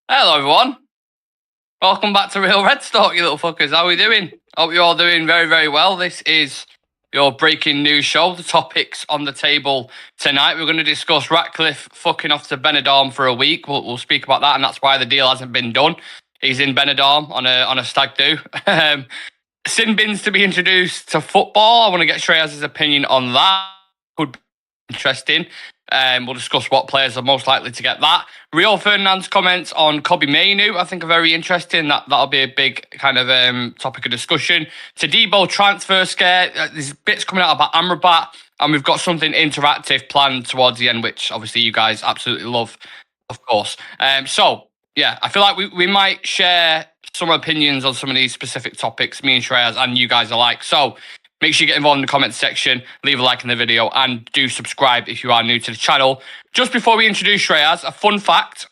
Hello, everyone. Welcome back to Real Red Talk, you little fuckers. How are we doing? Hope you're all doing very, very well. This is your breaking news show. The topics on the table tonight. We're going to discuss Ratcliffe fucking off to Benidorm for a week. We'll speak about that, and that's why the deal hasn't been done. He's in Benidorm on a stag do. Sin bins to be introduced to football. I want to get Shreyas's opinion on that. Could be interesting. We'll discuss what players are most likely to get that. Rio Ferdinand's comments on Kobbie Mainoo, I think, are very interesting. That'll be a big kind of topic of discussion. Tadibo transfer scare. There's bits coming out about Amrabat, and we've got something interactive planned towards the end, which obviously you guys absolutely love, of course. So yeah, I feel like we might share some opinions on some of these specific topics, me and Shreyas and you guys alike. So make sure you get involved in the comments section, leave a like in the video, and do subscribe if you are new to the channel. Just before we introduce Shreyas, a fun fact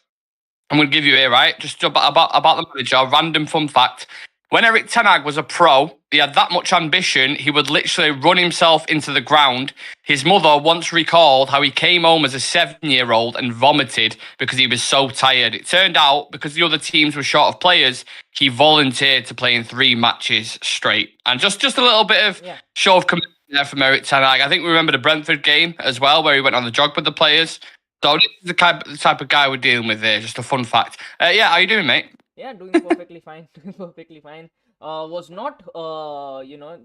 I'm going to give you here, right? Just about the manager, a random fun fact. When Eric Ten Hag was a pro, he had that much ambition, he would literally run himself into the ground. His mother once recalled how he came home as a 7-year-old and vomited because he was so tired. It turned out, because the other teams were short of players, he volunteered to play in 3 matches straight. And just a little bit of show of commitment there from Eric Ten Hag. I think we remember the Brentford game as well, where he went on the jog with the players. So this is the type of guy we're dealing with there. Just a fun fact. Yeah, how you doing, mate? Yeah, doing perfectly fine. Doing perfectly fine. Was not,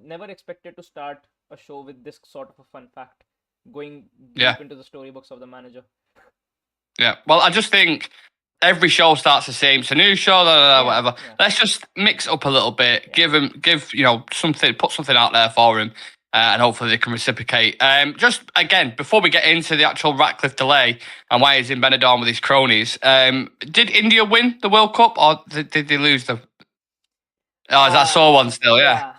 never expected to start a show with this sort of a fun fact, going Yeah, deep into the storybooks of the manager. yeah. Well, I just think every show starts the same. It's a new show, whatever. Yeah. Let's just mix it up a little bit. Give something, put something out there for him, and hopefully they can reciprocate. Just again, before we get into the actual Ratcliffe delay and why he's in Benidorm with his cronies, did India win the World Cup or did they lose the? Oh, is that sore one still? Yeah.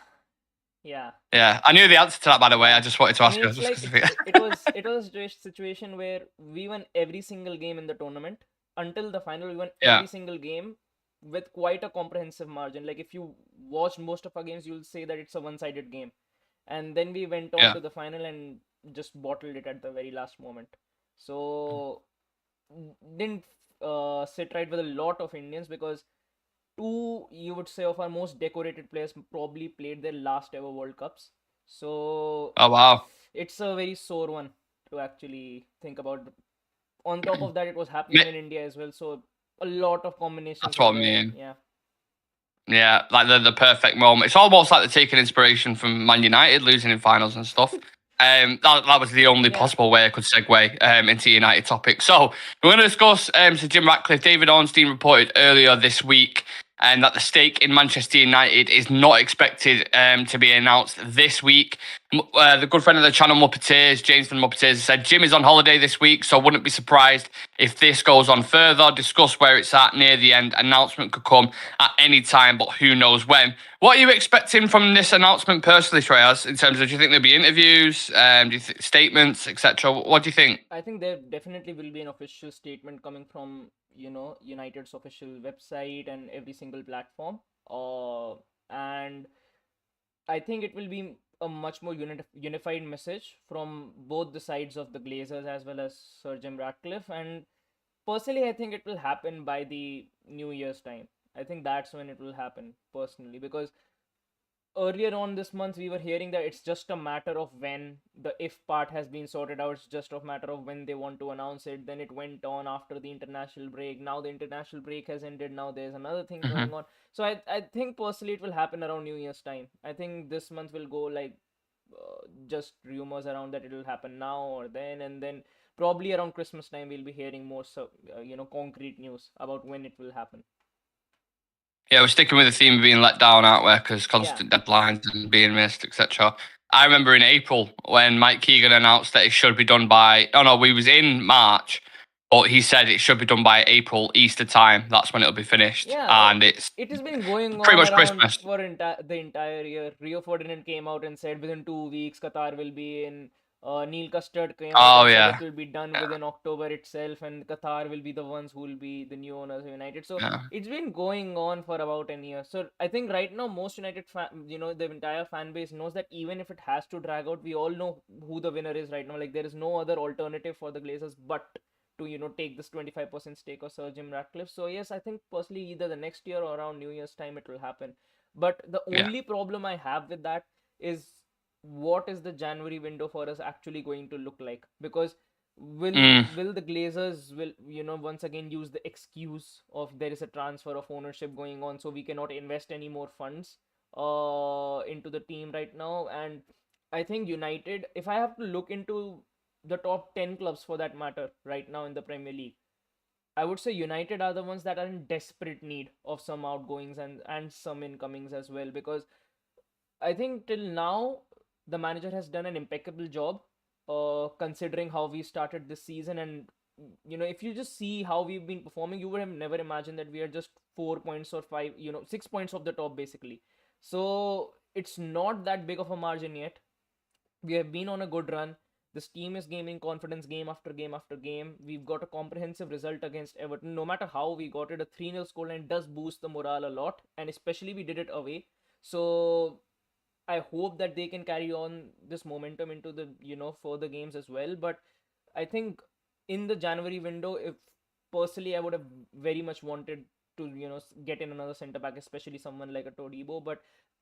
Yeah, yeah. Yeah, I knew the answer to that, by the way. I just wanted to I ask mean, you. it's Just like 'cause it was a situation where we won every single game in the tournament until the final. We won yeah, every single game with quite a comprehensive margin. Like if you watched most of our games, you'll say that it's a one-sided game. And then we went on yeah, to the final and just bottled it at the very last moment. So didn't sit right with a lot of Indians because two, you would say, of our most decorated players probably played their last ever World Cups. So oh wow, it's a very sore one to actually think about. On top of that, it was happening Ma- in India as well, so a lot of combinations that's were what I there. mean. Yeah. Yeah, like the perfect moment. It's almost like they're taking inspiration from Man United losing in finals and stuff. That was the only Yeah. possible way I could segue into United topic. So we're going to discuss so Jim Ratcliffe. David Ornstein reported earlier this week that the stake in Manchester United is not expected to be announced this week. The good friend of the channel, Muppeteers, James from Muppeteers, said Jim is on holiday this week, so I wouldn't be surprised if this goes on further. Discuss where it's at near the end. Announcement could come at any time, but who knows when. What are you expecting from this announcement personally, Shreyas, in terms of, do you think there'll be interviews, do you statements, etc.? What do you think? I think there definitely will be an official statement coming from, United's official website and every single platform. And I think it will be a much more unified message from both the sides of the Glazers as well as Sir Jim Ratcliffe. And personally, I think it will happen by the New Year's time. I think that's when it will happen personally, because earlier on this month we were hearing that it's just a matter of when. The if part has been sorted out, it's just a matter of when they want to announce it. Then it went on after the international break. Now the international break has ended, now there's another thing Mm-hmm. going on. So I think personally it will happen around New Year's time. I think this month will go like just rumors around that it will happen now or then, and then probably around Christmas time we'll be hearing more, so concrete news about when it will happen. Yeah, we're sticking with the theme of being let down, aren't we? Because Yeah. constant deadlines and being missed, etc. I remember in April when Mike Keegan announced that it should be done by. Oh no, we was in March, but he said it should be done by April Easter time. That's when it'll be finished, Yeah, and it's it has been going pretty on much around Christmas. for the entire year. Rio Ferdinand came out and said within 2 weeks Qatar will be in. Neil Custard came out Oh and said it yeah, will be done yeah, within October itself, and Qatar will be the ones who will be the new owners of United. So yeah. it's been going on for about a year. So I think right now most United the entire fan base knows that even if it has to drag out, we all know who the winner is right now. Like there is no other alternative for the Glazers but to take this 25% stake of Sir Jim Ratcliffe. So yes, I think personally either the next year or around New Year's time it will happen. But the Yeah. only problem I have with that is what is the January window for us actually going to look like? Because will the Glazers will once again use the excuse of there is a transfer of ownership going on, so we cannot invest any more funds into the team right now. And I think United, if I have to look into the top 10 clubs for that matter right now in the Premier League, I would say United are the ones that are in desperate need of some outgoings and some incomings as well, because I think till now the manager has done an impeccable job, considering how we started this season. And if you just see how we've been performing, you would have never imagined that we are just 4 points or five, 6 points off the top basically. So it's not that big of a margin yet. We have been on a good run. This team is gaining confidence game after game after game. We've got a comprehensive result against Everton. No matter how we got it, a 3-0 scoreline does boost the morale a lot, and especially we did it away. So I hope that they can carry on this momentum into the further games as well. But I think in the January window, if personally I would have very much wanted to get in another centre back, especially someone like a Todibo. But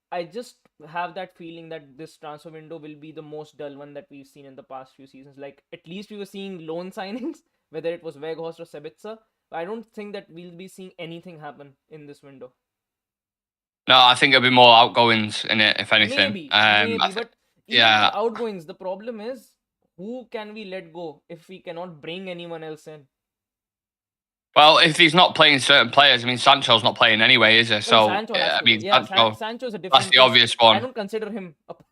I just have that feeling that this transfer window will be the most dull one that we've seen in the past few seasons. Like at least we were seeing loan signings, whether it was Weghorst or Sabitzer. But I don't think that we'll be seeing anything happen in this window. No, I think there'll be more outgoings in it, if anything. Maybe, but even with Yeah. outgoings, the problem is who can we let go if we cannot bring anyone else in? Well, if he's not playing certain players, I mean, Sancho's not playing anyway, is he? Well, So, Sancho has I to go. mean, Yeah, Sancho's a that's different the case. obvious I one. don't consider him a part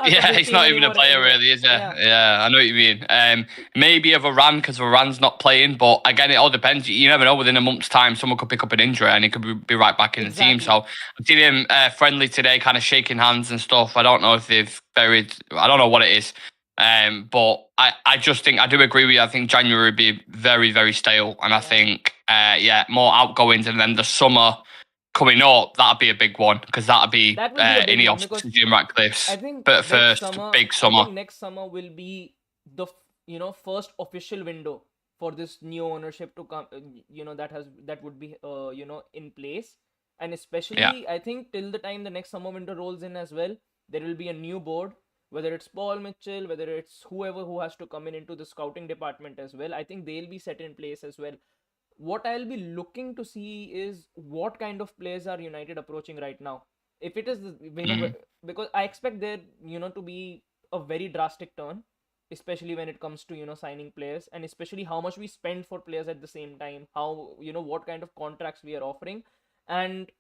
of Yeah, this he's team not even a anymore. player, really, is he? Yeah. Yeah, I know what you mean. Maybe a Varane, because Varane's not playing, but again, it all depends. You never know. Within a month's time, someone could pick up an injury and he could be right back in the team. So, I've seen him friendly today, kind of shaking hands and stuff. I don't know if they've buried. I don't know what it is. But I just think I do agree with you. I think January would be very, very stale, and I think more outgoings, and then the summer coming up, that'd be a big one because that'd be That will be a big one Ineos because and Jim Ratcliffe's I think first big summer. next summer will be the first official window for this new ownership to come. That would be in place, and especially I think till the time the next summer window rolls in as well, there will be a new board. Whether it's Paul Mitchell, whether it's whoever who has to come in into the scouting department as well, I think they'll be set in place as well. What I'll be looking to see is what kind of players are United approaching right now. If it is, because I expect there, to be a very drastic turn, especially when it comes to, signing players, and especially how much we spend for players at the same time, how, what kind of contracts we are offering. And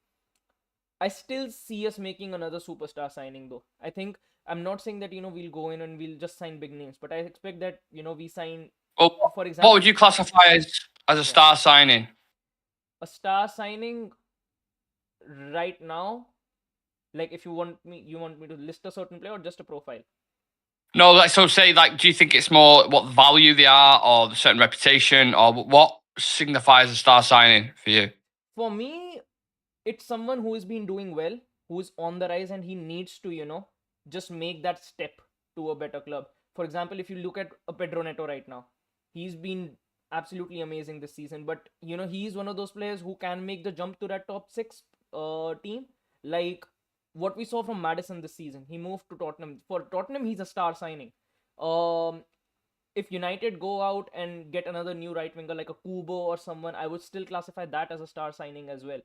I still see us making another superstar signing though. I think I'm not saying that, we'll go in and we'll just sign big names, but I expect that, we sign, Well, for example, what would you classify as a yeah, star signing? a star signing right now. Like if you want me to list a certain player or just a profile? No, so say do you think it's more what value they are, or the certain reputation, or what signifies a star signing for you? For me, it's someone who has been doing well, who's on the rise, and he needs to, just make that step to a better club. For example, if you look at a Pedro Neto right now, he's been absolutely amazing this season. But he's one of those players who can make the jump to that top six team. Like what we saw from Madison this season, he moved to Tottenham. For Tottenham, he's a star signing. If United go out and get another new right winger like a Kubo or someone, I would still classify that as a star signing as well.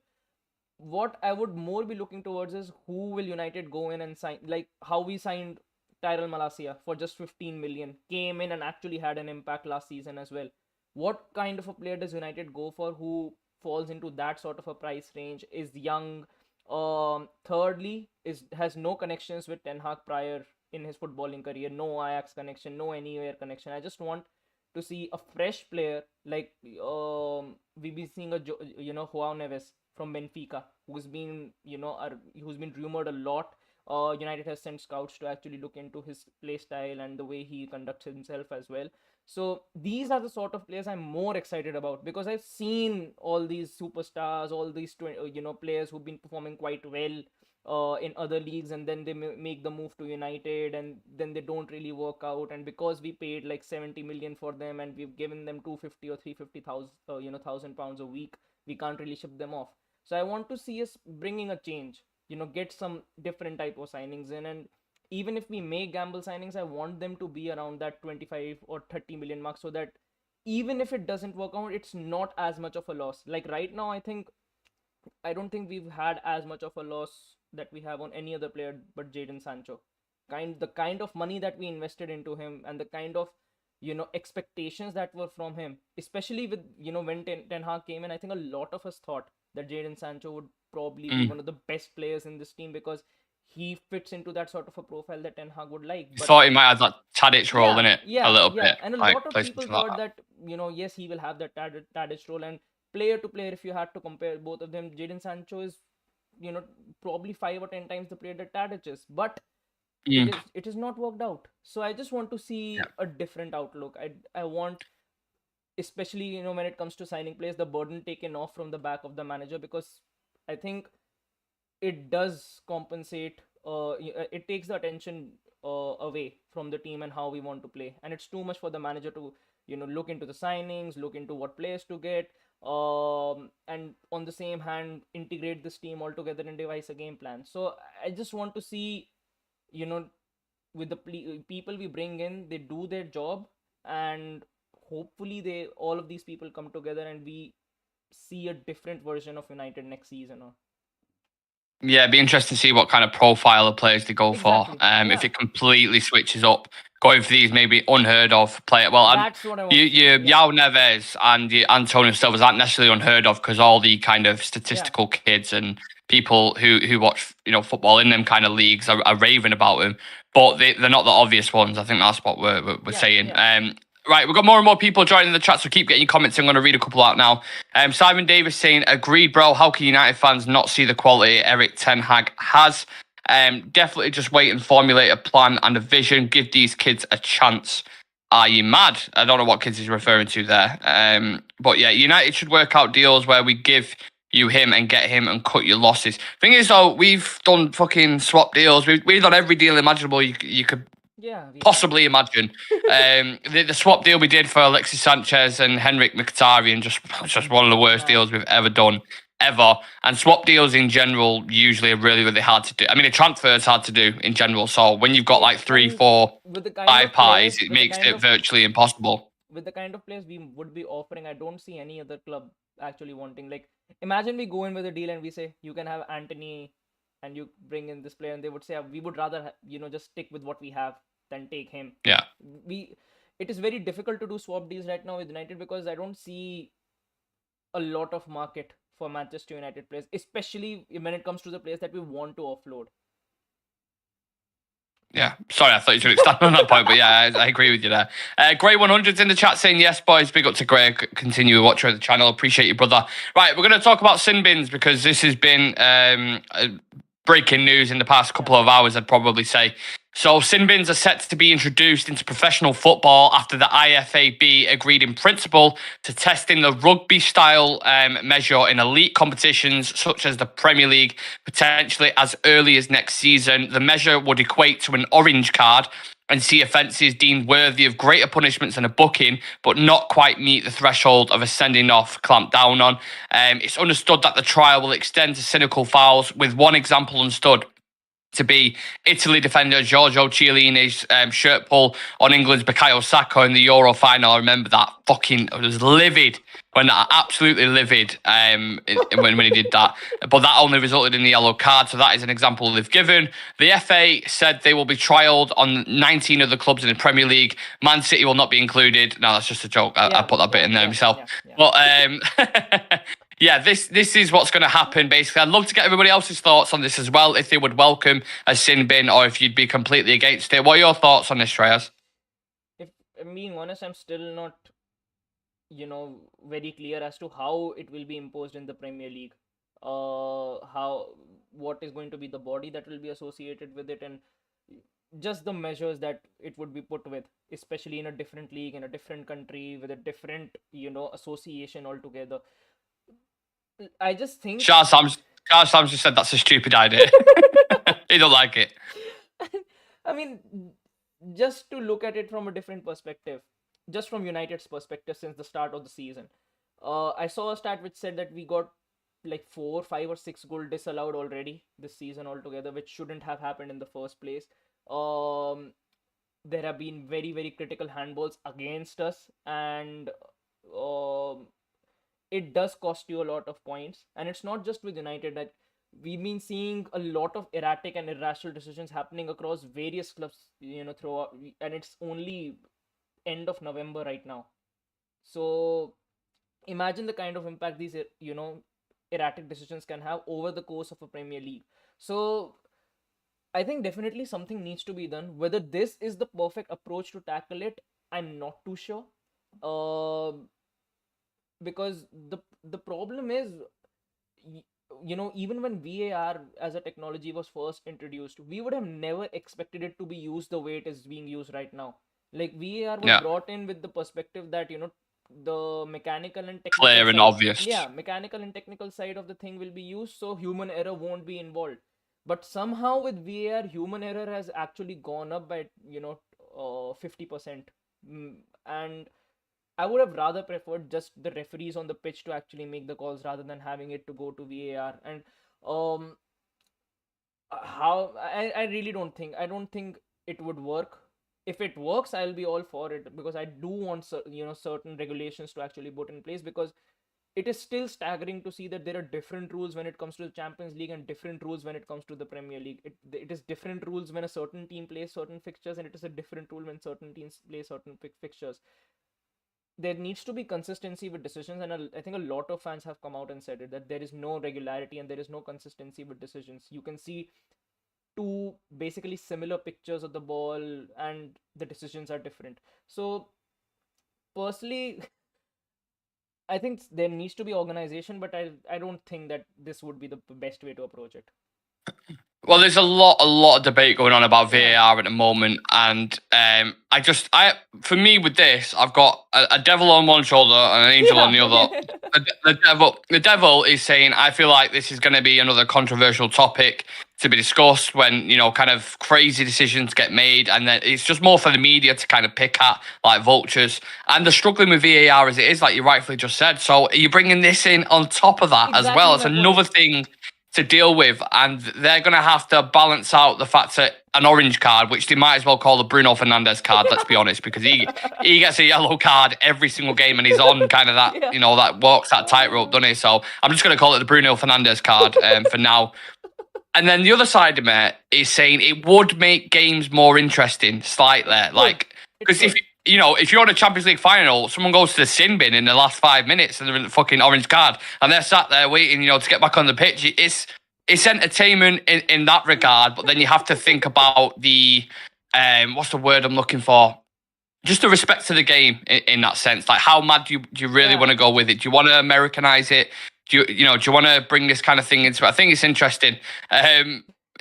What I would more be looking towards is who will United go in and sign, like how we signed Tyrell Malacia for just 15 million, came in and actually had an impact last season as well. What kind of a player does United go for who falls into that sort of a price range, is young, thirdly is has no connections with Ten Hag prior in his footballing career, no Ajax connection, no anywhere connection. I just want to see a fresh player like we've been seeing Joao Neves from Benfica, who's been who's been rumored a lot. United has sent scouts to actually look into his play style and the way he conducts himself as well. So these are the sort of players I'm more excited about, because I've seen all these superstars, all these players who've been performing quite well in other leagues, and then they make the move to United, and then they don't really work out. And because we paid like 70 million for them, and we've given them 250 or 350,000 £1,000 a week, we can't really ship them off. So I want to see us bringing a change, get some different type of signings in. And even if we make gamble signings, I want them to be around that 25 or 30 million mark, so that even if it doesn't work out, it's not as much of a loss. Like right now, I don't think we've had as much of a loss that we have on any other player but Jadon Sancho. The kind of money that we invested into him, and the kind of expectations that were from him, especially with when Ten Hag came in. I think a lot of us thought that Jadon Sancho would probably be one of the best players in this team, because he fits into that sort of a profile that Ten Hag would like. But Thought he might have that Tadic role in it a little bit, and a like lot of play people something like thought that. that yes, he will have that Tadic role. And player to player, if you had to compare both of them, Jadon Sancho is probably 5 or 10 times the player that Tadic is. But it is not worked out. So I just want to see a different outlook. I want, especially when it comes to signing players, the burden taken off from the back of the manager, because I think it does compensate. It takes the attention away from the team and how we want to play, and it's too much for the manager to look into the signings, look into what players to get, and on the same hand integrate this team all together and devise a game plan. So I just want to see, with the people we bring in, they do their job, and hopefully they all of these people come together and we see a different version of United next season. Yeah, it'd be interesting to see what kind of profile of players they go Exactly. for. If it completely switches up, going for these maybe unheard of player. Well, That's what I want to see. Yao Neves and Antonio Silvas aren't necessarily unheard of, because all the kind of statistical kids and people who watch football in them kind of leagues are raving about him, but they're not the obvious ones. I think that's what we're saying. Right, we've got more and more people joining the chat, so keep getting your comments. I'm going to read a couple out now. Simon Davis saying, agreed, bro. How can United fans not see the quality Eric Ten Hag has? Definitely just wait and formulate a plan and a vision. Give these kids a chance. Are you mad? I don't know what kids he's referring to there. But yeah, United should work out deals where we give you him and get him and cut your losses. Thing is, though, we've done fucking swap deals. We've done every deal imaginable you could possibly imagine. The swap deal we did for Alexis Sanchez and Henrik Mkhitaryan, just one of the worst deals we've ever done, ever. And swap deals in general usually are really, really hard to do. I mean, a transfer is hard to do in general. So when you've got like 3, 4, 5 parties, it makes it virtually impossible. With the kind of players we would be offering, I don't see any other club actually wanting. Like, imagine we go in with a deal and we say, you can have Anthony and you bring in this player, and they would say, we would rather just stick with what we have than take him. It is very difficult to do swap deals right now with United, because I don't see a lot of market for Manchester United players, especially when it comes to the players that we want to offload. Yeah, sorry, I thought you should expand on that point, but yeah, I agree with you there. Grey 100's in the chat saying, yes, boys, big up to Grey. Continue watching the channel. Appreciate you, brother. Right, we're going to talk about sin bins, because this has been breaking news in the past couple of hours, I'd probably say. So sin bins are set to be introduced into professional football after the IFAB agreed in principle to testing the rugby-style measure in elite competitions such as the Premier League, potentially as early as next season. The measure would equate to an orange card and see offences deemed worthy of greater punishments than a booking, but not quite meet the threshold of a sending off clamped down on. It's understood that the trial will extend to cynical fouls, with one example understood to be Italy defender Giorgio Chiellini's shirt pull on England's Bukayo Saka in the Euro final. I remember that. I was livid absolutely livid when he did that. But that only resulted in the yellow card, so that is an example they've given. The FA said they will be trialled on 19 of the clubs in the Premier League. Man City will not be included. No, that's just a joke. I put that bit in there myself. But yeah, this is what's going to happen, basically. I'd love to get everybody else's thoughts on this as well, if they would welcome a sin bin or if you'd be completely against it. What are your thoughts on this, Shreyas? If I'm being honest, I'm still not, very clear as to how it will be imposed in the Premier League. What is going to be the body that will be associated with it, and just the measures that it would be put with, especially in a different league, in a different country, with a different, association altogether. I just think... Shaz, Carl Sams just said that's a stupid idea. He don't like it. I mean, just to look at it from a different perspective, just from United's perspective since the start of the season, I saw a stat which said that we got like 4, 5, or 6 goal disallowed already this season altogether, which shouldn't have happened in the first place. Um, there have been very, very critical handballs against us, and um, it does cost you a lot of points. And it's not just with United that we've been seeing a lot of erratic and irrational decisions happening across various clubs, throughout, and it's only end of November right now. So imagine the kind of impact these, erratic decisions can have over the course of a Premier League. So I think definitely something needs to be done. Whether this is the perfect approach to tackle it, I'm not too sure. Uh, because the problem is, even when VAR as a technology was first introduced, we would have never expected it to be used the way it is being used right now. Like VAR was Yeah. brought in with the perspective that the mechanical and technical Clear and side, obvious. yeah, mechanical and technical side of the thing will be used, so human error won't be involved. But somehow with VAR, human error has actually gone up by 50%. And I would have rather preferred just the referees on the pitch to actually make the calls rather than having it to go to VAR. And um, I really don't think it would work. If it works, I'll be all for it, because I do want certain regulations to actually put in place, because it is still staggering to see that there are different rules when it comes to the Champions League and different rules when it comes to the Premier League. It is different rules when a certain team plays certain fixtures, and it is a different rule when certain teams play certain fixtures. There needs to be consistency with decisions, and I think a lot of fans have come out and said it, that there is no regularity and there is no consistency with decisions. You can see two basically similar pictures of the ball, and the decisions are different. So personally, I think there needs to be organization, but I don't think that this would be the best way to approach it. Well, there's a lot of debate going on about Yeah. VAR at the moment, and for me with this, I've got a devil on one shoulder and an angel on the other. The devil is saying, I feel like this is going to be another controversial topic to be discussed when kind of crazy decisions get made, and then it's just more for the media to kind of pick at like vultures. And they're struggling with VAR as it is, like you rightfully just said. So are you bringing this in on top of that as well? It's another thing to deal with, and they're going to have to balance out the fact that an orange card, which they might as well call the Bruno Fernandes card, let's be honest, because he gets a yellow card every single game, and he's on kind of that, that walks that tightrope, doesn't he? So I'm just going to call it the Bruno Fernandes card for now. And then the other side of it is saying it would make games more interesting slightly, like, because if you're on a Champions League final, someone goes to the sin bin in the last 5 minutes and they're in the fucking orange card, and they're sat there waiting, to get back on the pitch. It's entertainment in that regard, but then you have to think about the what's the word I'm looking for? Just the respect to the game in that sense. Like, how mad do you really want to go with it? Do you want to Americanize it? Do you want to bring this kind of thing into it? I think it's interesting.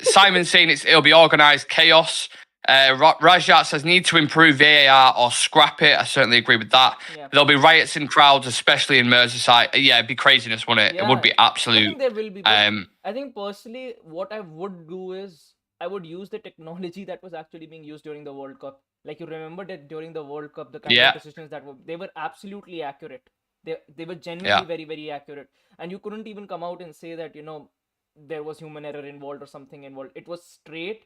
Simon's saying it'll be organised chaos. Rajat says need to improve VAR or scrap it. I certainly agree with that. Yeah. There'll be riots in crowds, especially in Merseyside. Yeah, it'd be craziness, wouldn't it? Yeah, it would be absolute. I think there will be. I think personally, what I would do is I would use the technology that was actually being used during the World Cup. Like, you remember that during the World Cup, the kind of decisions that they were absolutely accurate. They were genuinely very, very accurate, and you couldn't even come out and say that there was human error involved or something involved. It was straight.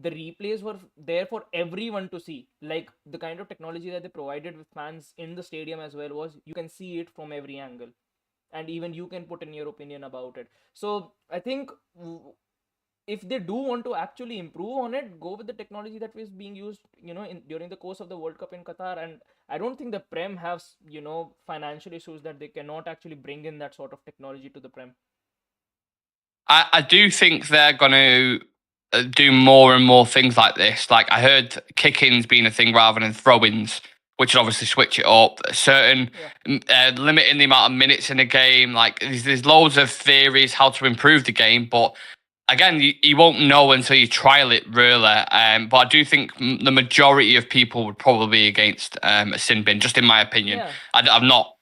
The replays were there for everyone to see. Like, the kind of technology that they provided with fans in the stadium as well was, you can see it from every angle, and even you can put in your opinion about it. So I think if they do want to actually improve on it, go with the technology that was being used during the course of the World Cup in Qatar. And I don't think the Prem has financial issues that they cannot actually bring in that sort of technology to the Prem. I do think they're going to do more and more things like this. Like, I heard kick-ins being a thing rather than throw-ins, which would obviously switch it up. Limiting the amount of minutes in a game. Like, there's loads of theories how to improve the game, but again, you won't know until you trial it, really. But I do think the majority of people would probably be against a sin bin, just in my opinion. I've not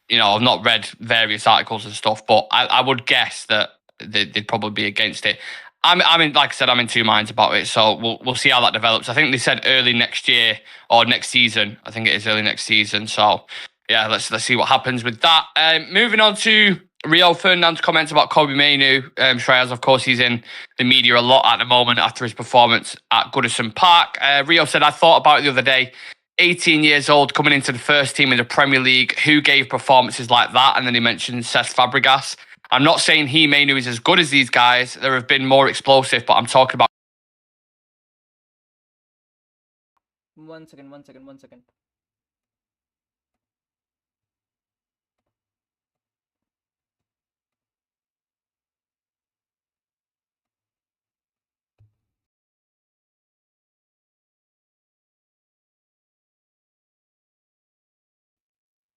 read various articles and stuff, but I would guess that they'd probably be against it. I'm in, like I said, I'm in two minds about it. So we'll see how that develops. I think they said early next year or next season. I think it is early next season. So yeah, let's see what happens with that. Moving on to Rio Ferdinand's comments about Kobbie Mainoo. Shreyas, of course, he's in the media a lot at the moment after his performance at Goodison Park. Rio said, I thought about it the other day. 18 years old, coming into the first team in the Premier League. Who gave performances like that? And then he mentioned Cesc Fabregas. I'm not saying Mainoo is as good as these guys. There have been more explosive, but I'm talking about. One second.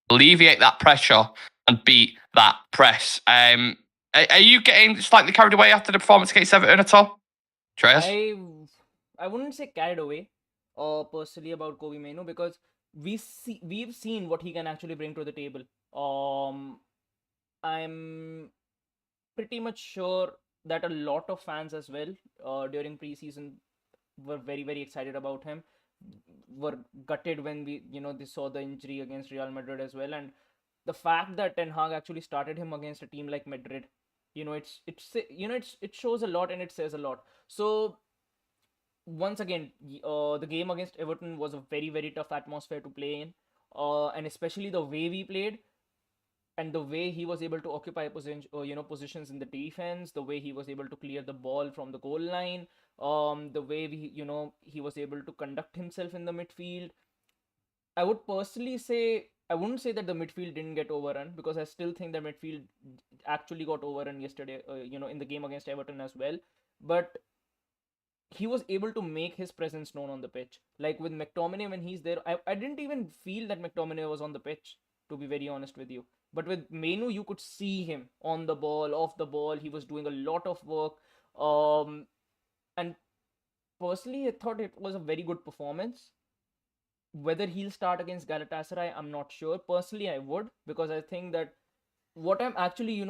Alleviate that pressure and beat that press. Are you getting slightly carried away after the performance against Everton at all, Treyas? I wouldn't say carried away, personally about Kobbie Mainoo, because we've seen what he can actually bring to the table. I'm pretty much sure that a lot of fans as well, during preseason, were very very excited about him. Were gutted when they saw the injury against Real Madrid as well, and the fact that Ten Hag actually started him against a team like Madrid, it shows a lot and it says a lot. So once again, the game against Everton was a very very tough atmosphere to play in, and especially the way we played and the way he was able to occupy positions in the defense, the way he was able to clear the ball from the goal line, the way he was able to conduct himself in the midfield. I would personally say, I wouldn't say that the midfield didn't get overrun, because I still think the midfield actually got overrun yesterday, in the game against Everton as well. But he was able to make his presence known on the pitch. Like with McTominay, when he's there, I didn't even feel that McTominay was on the pitch, to be very honest with you. But with Mainoo, you could see him on the ball, off the ball. He was doing a lot of work. And personally, I thought it was a very good performance. Whether he'll start against Galatasaray, I'm not sure. Personally, I would, because I think that what I'm actually,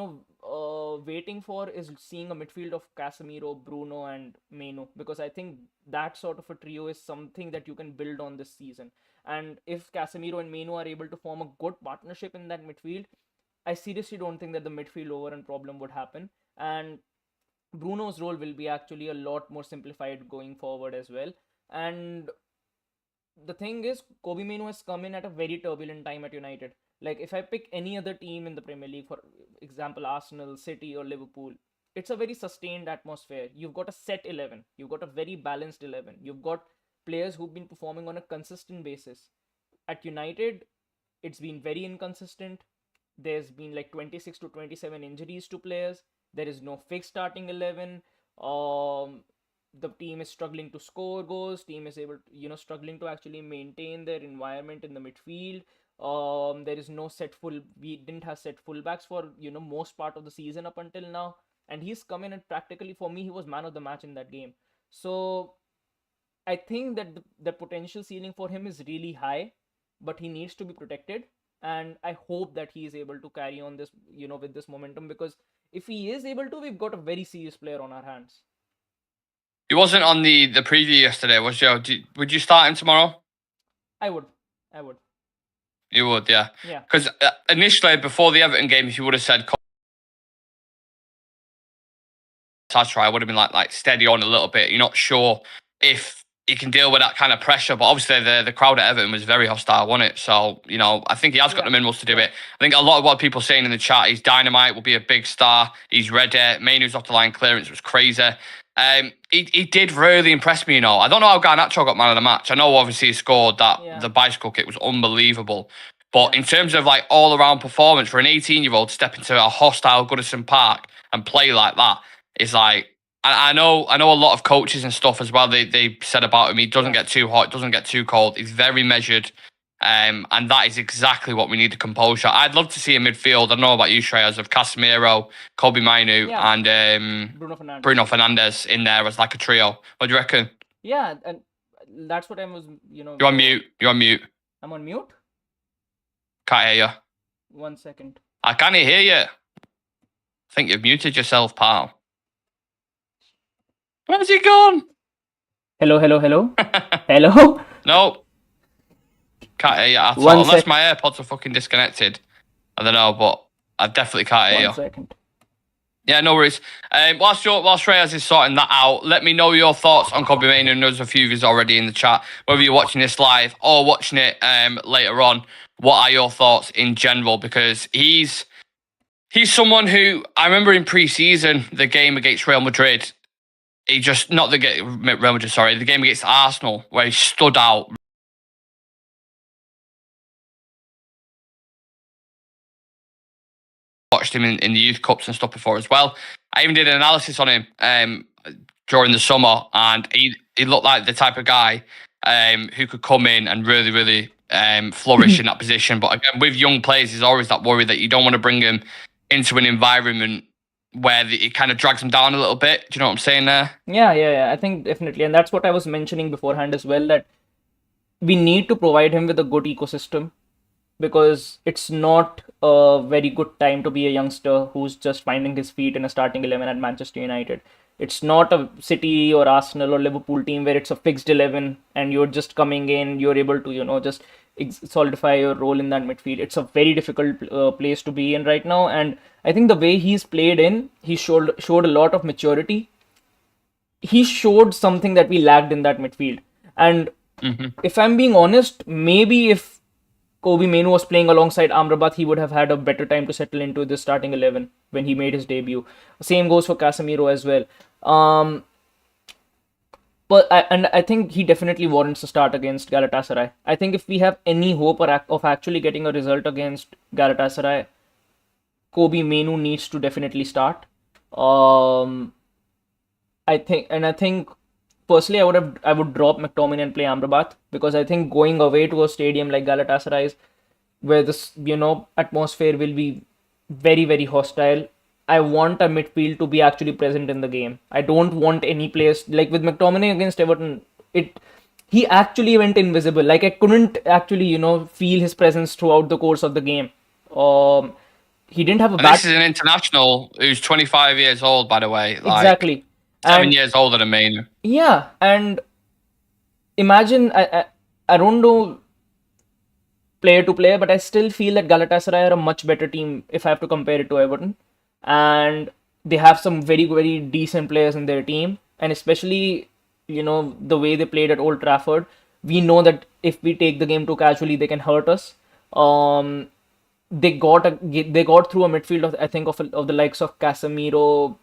waiting for is seeing a midfield of Casemiro, Bruno, and Mainoo, because I think that sort of a trio is something that you can build on this season. And if Casemiro and Mainoo are able to form a good partnership in that midfield, I seriously don't think that the midfield overrun problem would happen. And Bruno's role will be actually a lot more simplified going forward as well. And the thing is, Kobbie Mainoo has come in at a very turbulent time at United. Like, if I pick any other team in the Premier League, for example, Arsenal, City, or Liverpool, it's a very sustained atmosphere. You've got a set 11, you've got a very balanced 11, you've got players who've been performing on a consistent basis. At United, it's been very inconsistent. There's been like 26 to 27 injuries to players. There is no fixed starting 11. The team is struggling to score goals. Team is able to, struggling to actually maintain their environment in the midfield. There is no set full. We didn't have set fullbacks for most part of the season up until now. And he's come in and practically, for me, he was man of the match in that game. So I think that the potential ceiling for him is really high, but he needs to be protected. And I hope that he is able to carry on this, with this momentum, because if he is able to, we've got a very serious player on our hands. He wasn't on the preview yesterday, was you? Would you start him tomorrow? I would. You would, yeah. Yeah. Because initially, before the Everton game, if you would have said Tatra, I would have been like steady on a little bit. You're not sure if he can deal with that kind of pressure, but obviously the crowd at Everton was very hostile, wasn't it? So, I think he has got the minerals to do it. I think a lot of what people are saying in the chat, he's dynamite, will be a big star, he's ready. Mainoo's off the line clearance was crazy. He did really impress me, I don't know how Garnacho got man of the match. I know obviously he scored that, the bicycle kick was unbelievable. But in terms of like all-around performance for an 18-year-old to step into a hostile Goodison Park and play like that, is like, I know a lot of coaches and stuff as well. They said about him, he doesn't get too hot, doesn't get too cold. He's very measured, and that is exactly what we need, the composure. I'd love to see a midfield. I don't know about you, Shreyas, of Casemiro, Kobbie Mainoo, and Bruno Fernandes in there as like a trio. What do you reckon? Yeah, and that's what I was, You're on mute. I'm on mute? Can't hear you. 1 second. I can't hear you. I think you've muted yourself, pal. Where's he gone? Hello, hello, hello. Hello? No. Can't hear you at One all. Unless sec. my AirPods are fucking disconnected. I don't know, but I definitely can't hear you. 1 second. Yeah, no worries. Whilst Reyes is sorting that out, let me know your thoughts on Kobbie Mainoo. And there's a few of you already in the chat. Whether you're watching this live or watching it later on, what are your thoughts in general? Because he's someone who I remember in pre-season, the game against Real Madrid. He just not the game Real Madrid, sorry, the game against Arsenal where he stood out. Watched him in the youth cups and stuff before as well. I even did an analysis on him during the summer, and he looked like the type of guy who could come in and really flourish in that position. But again, with young players, there's always that worry that you don't want to bring him into an environment where it kind of drags him down a little bit. Do you know what I'm saying there? Yeah. I think definitely. And that's what I was mentioning beforehand as well, that we need to provide him with a good ecosystem, because it's not a very good time to be a youngster who's just finding his feet in a starting 11 at Manchester United. It's not a City or Arsenal or Liverpool team where it's a fixed 11 and you're just coming in, you're able to, just solidify your role in that midfield. It's a very difficult place to be in right now. And I think the way he's played he showed a lot of maturity. He showed something that we lacked in that midfield. And if I'm being honest, maybe if Kobbie Mainoo was playing alongside Amrabat, he would have had a better time to settle into the starting 11 when he made his debut. Same goes for Casemiro as well. But I think he definitely warrants a start against Galatasaray. I think if we have any hope of actually getting a result against Galatasaray, Kobbie Mainoo needs to definitely start. I think personally I would drop McTominay and play Amrabat, because I think going away to a stadium like Galatasaray, where this atmosphere will be very hostile, I want a midfield to be actually present in the game. I don't want any players like with McTominay against Everton. He actually went invisible. Like I couldn't actually feel his presence throughout the course of the game. He didn't have a bad. This is an international who's 25 years old, by the way. Exactly. 7 years older than me. Yeah, and imagine I don't know player to player, but I still feel that Galatasaray are a much better team if I have to compare it to Everton, and they have some very decent players in their team, and especially the way they played at Old Trafford. We know that if we take the game too casually, they can hurt us. They got through a midfield of the likes of Casemiro,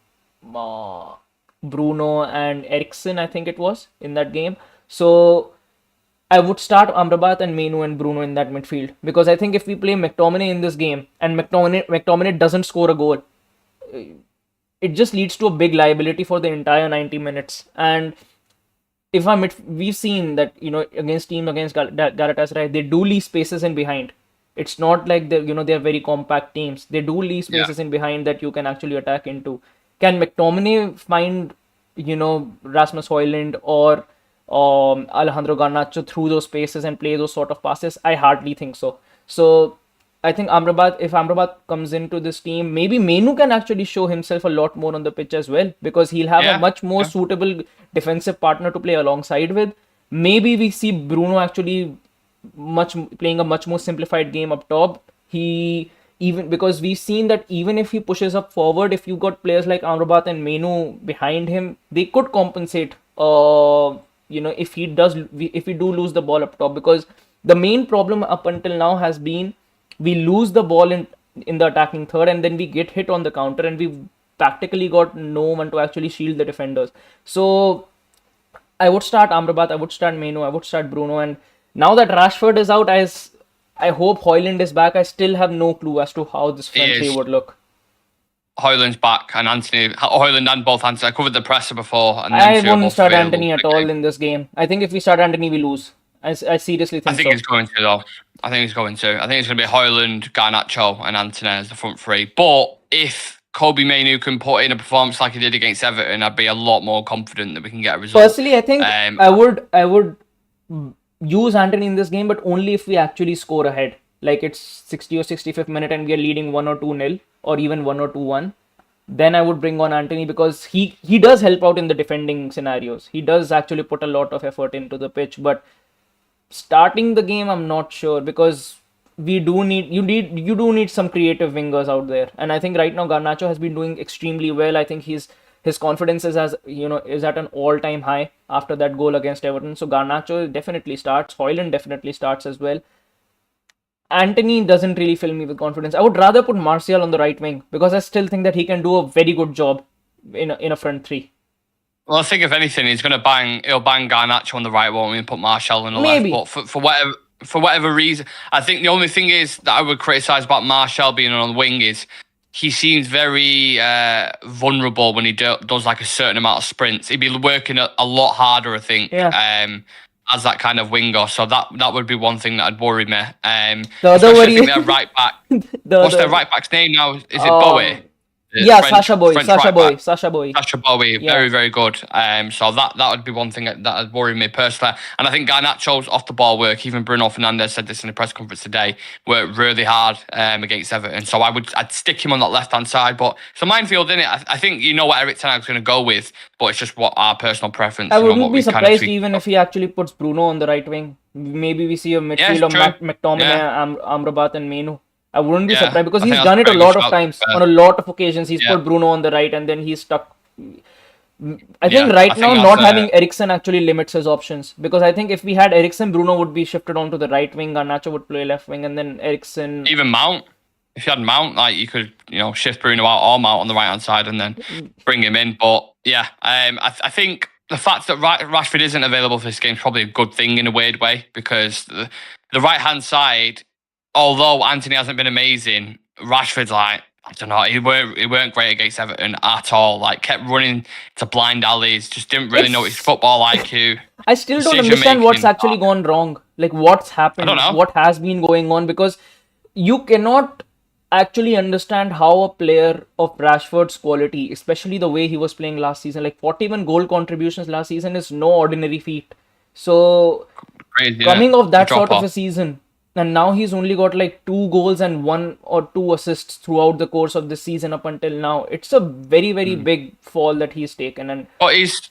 Bruno and Eriksen, I think it was, in that game. So I would start Amrabat and Mainoo and Bruno in that midfield, because I think if we play McTominay in this game and McTominay doesn't score a goal, it just leads to a big liability for the entire 90 minutes. And if we've seen that against Galatasaray, they do leave spaces in behind. It's not like they're very compact teams. They do leave spaces in behind that you can actually attack into. Can McTominay find, Rasmus Højlund or Alejandro Garnacho through those spaces and play those sort of passes? I hardly think so. So I think if Amrabat comes into this team, maybe Mainoo can actually show himself a lot more on the pitch as well, because he'll have a much more suitable defensive partner to play alongside with. Maybe we see Bruno actually playing a much more simplified game up top. Because we've seen that even if he pushes up forward, if you got players like Amrabat and Mainoo behind him, they could compensate. If we do lose the ball up top, because the main problem up until now has been we lose the ball in the attacking third, and then we get hit on the counter, and we practically got no one to actually shield the defenders. So I would start Amrabat, I would start Mainoo, I would start Bruno, and now that Rashford is out, I hope Højlund is back. I still have no clue as to how this front three would look. Højlund's back, and Højlund and both Anthony. I covered the presser before. And I wouldn't start Anthony at all in this game. I think if we start Anthony, we lose. I seriously think so. I think he's going to, though. I think it's going to be Højlund, Garnacho, and Anthony as the front three. But if Kobbie Mainoo can put in a performance like he did against Everton, I'd be a lot more confident that we can get a result. Personally, I think I would use Anthony in this game, but only if we actually score ahead. Like it's 60 or 65th minute and we are leading 1 or 2-0, or even 1 or 2-1. then I would bring on Anthony, because he does help out in the defending scenarios. He does actually put a lot of effort into the pitch, but starting the game, I'm not sure, because we do need you do need some creative wingers out there, and I think right now Garnacho has been doing extremely well. I think his confidence is, as you know, is at an all-time high after that goal against Everton. So Garnacho definitely starts. Hoyland definitely starts as well. Anthony doesn't really fill me with confidence. I would rather put Martial on the right wing, because I still think that he can do a very good job in a front three. Well, I think if anything, he'll bang Garnacho on the right, won't he, and put Martial on the Maybe. left. But for whatever reason, I think the only thing is that I would criticise about Martial being on the wing is he seems very vulnerable when he does like a certain amount of sprints. He'd be working a lot harder, I think. Yeah. As that kind of winger, so that would be one thing that'd worry me. The other worry, their right back. What's their right back's name now? Is it Bowie? Yeah, Sasha Bowie. Sasha Bowie. Yeah. Very, very good. So that would be one thing that would worry me personally. And I think Garnacho's off the ball work. Even Bruno Fernandes said this in the press conference today. Worked really hard against Everton. So I'd stick him on that left hand side. But it's a minefield, isn't it? I think you know what Eric Ten Hag's going to go with, but it's just what our personal preference. I wouldn't be surprised even if he actually puts Bruno on the right wing. Maybe we see a midfield of McTominay, Amrabat, and Mainoo. I wouldn't be surprised, because he's done it a lot of times. On a lot of occasions, he's put Bruno on the right and then he's stuck. I think now not having Eriksen actually limits his options, because I think if we had Eriksen, Bruno would be shifted onto the right wing, Garnacho would play left wing, and then Eriksen. Even Mount. If you had Mount, like you could, shift Bruno out or Mount on the right hand side and then bring him in. But yeah, I think the fact that Rashford isn't available for this game is probably a good thing in a weird way, because the right hand side, although Anthony hasn't been amazing, Rashford's like, I don't know, he weren't great against Everton at all. Like, kept running to blind alleys, just didn't really know his football IQ. I still don't understand what's actually gone wrong. Like, what's happened? I don't know. What has been going on? Because you cannot actually understand how a player of Rashford's quality, especially the way he was playing last season, like 41 goal contributions last season is no ordinary feat. So, crazy, coming off that sort of a season, and now he's only got like 2 goals and 1 or 2 assists throughout the course of the season up until now. It's a very, very big fall that he's taken. And he's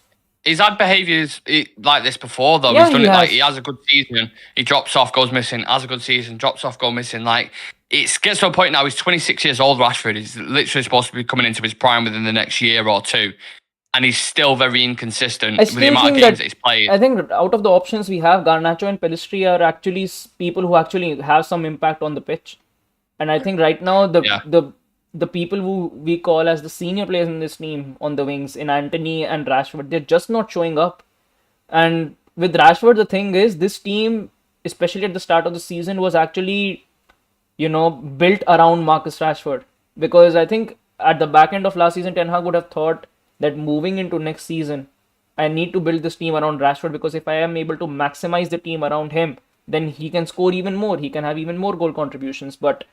had behaviours like this before, though. Yeah, he's done it like he has a good season, he drops off, goes missing, has a good season, drops off, goes missing. Like, it gets to a point now, he's 26 years old, Rashford. He's literally supposed to be coming into his prime within the next year or two. And he's still very inconsistent with the amount of games that he's played. I think out of the options we have, Garnacho and Pellistri are actually people who actually have some impact on the pitch. And I think right now, the people who we call as the senior players in this team on the wings, in Anthony and Rashford, they're just not showing up. And with Rashford, the thing is, this team, especially at the start of the season, was actually, built around Marcus Rashford. Because I think at the back end of last season, Ten Hag would have thought that moving into next season, I need to build this team around Rashford, because if I am able to maximize the team around him, then he can score even more. He can have even more goal contributions. But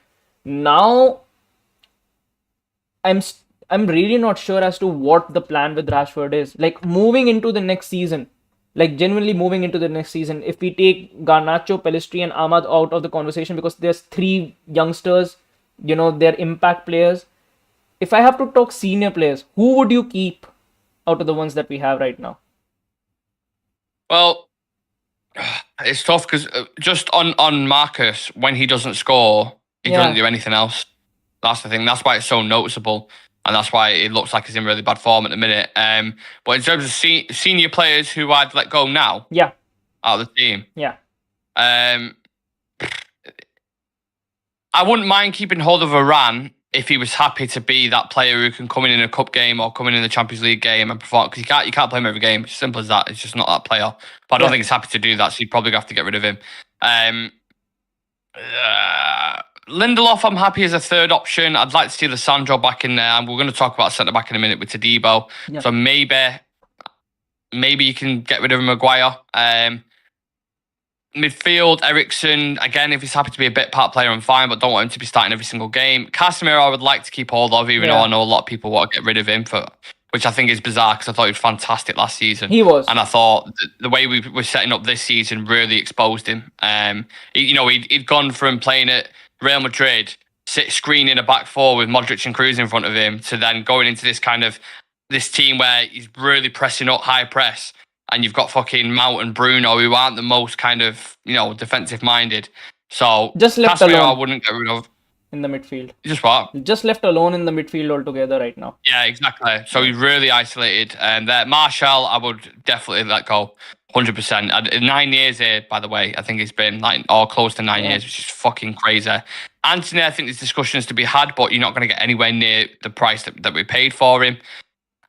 now, I'm really not sure as to what the plan with Rashford is. Like, moving into the next season, like genuinely moving into the next season, if we take Garnacho, Pellistri and Ahmad out of the conversation, because there's 3 youngsters, they're impact players. If I have to talk senior players, who would you keep out of the ones that we have right now? Well, it's tough, because just on Marcus, when he doesn't score, he doesn't do anything else. That's the thing. That's why it's so noticeable, and that's why it looks like he's in really bad form at the minute. But in terms of senior players who I'd let go now, out of the team, I wouldn't mind keeping hold of Varane if he was happy to be that player who can come in a cup game or come in the Champions League game and perform, because you can't play him every game. It's simple as that. It's just not that player. But I don't think he's happy to do that, so you'd probably have to get rid of him. Lindelof, I'm happy as a third option. I'd like to see Lissandro back in there, and we're going to talk about centre back in a minute with Todibo. So maybe you can get rid of Maguire. Midfield, Eriksen, again, if he's happy to be a bit part player, I'm fine, but don't want him to be starting every single game. Casemiro, I would like to keep hold of, even though I know a lot of people want to get rid of him, which I think is bizarre, because I thought he was fantastic last season. He was. And I thought the way we were setting up this season really exposed him. He'd gone from playing at Real Madrid screening a back four with Modric and Kroos in front of him to then going into this team where he's really pressing up high press, and you've got fucking Mount and Bruno who aren't the most kind of, defensive minded. So Just left Casemiro I alone wouldn't get rid of. in the midfield. Just what? Just left alone in the midfield altogether right now. Yeah, exactly. So he's really isolated. And Martial, I would definitely let go, 100%. 9 years here, by the way. I think it's been close to 9 years, which is fucking crazy. Anthony, I think there's discussions to be had, but you're not going to get anywhere near the price that we paid for him.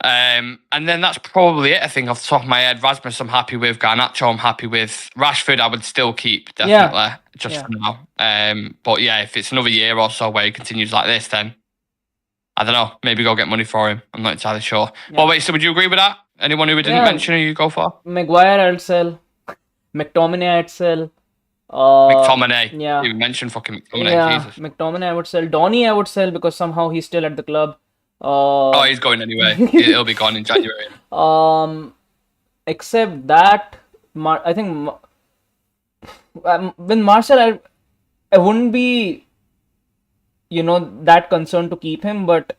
And then that's probably it, I think, off the top of my head. Rasmus, I'm happy with. Garnacho, I'm happy with. Rashford, I would still keep, definitely, for now. But yeah, if it's another year or so where he continues like this, then I don't know, maybe go get money for him. I'm not entirely sure. Yeah. Well, wait, so would you agree with that? Anyone who we didn't mention, who you go for? Maguire, I'd sell. McTominay, I'd sell. McTominay. Yeah. You mentioned fucking McTominay. Yeah, Jesus. McTominay, I would sell. Donny, I would sell because somehow he's still at the club. He's going anyway. He'll be gone in January. Except that, I think with Martial, I wouldn't be, that concerned to keep him. But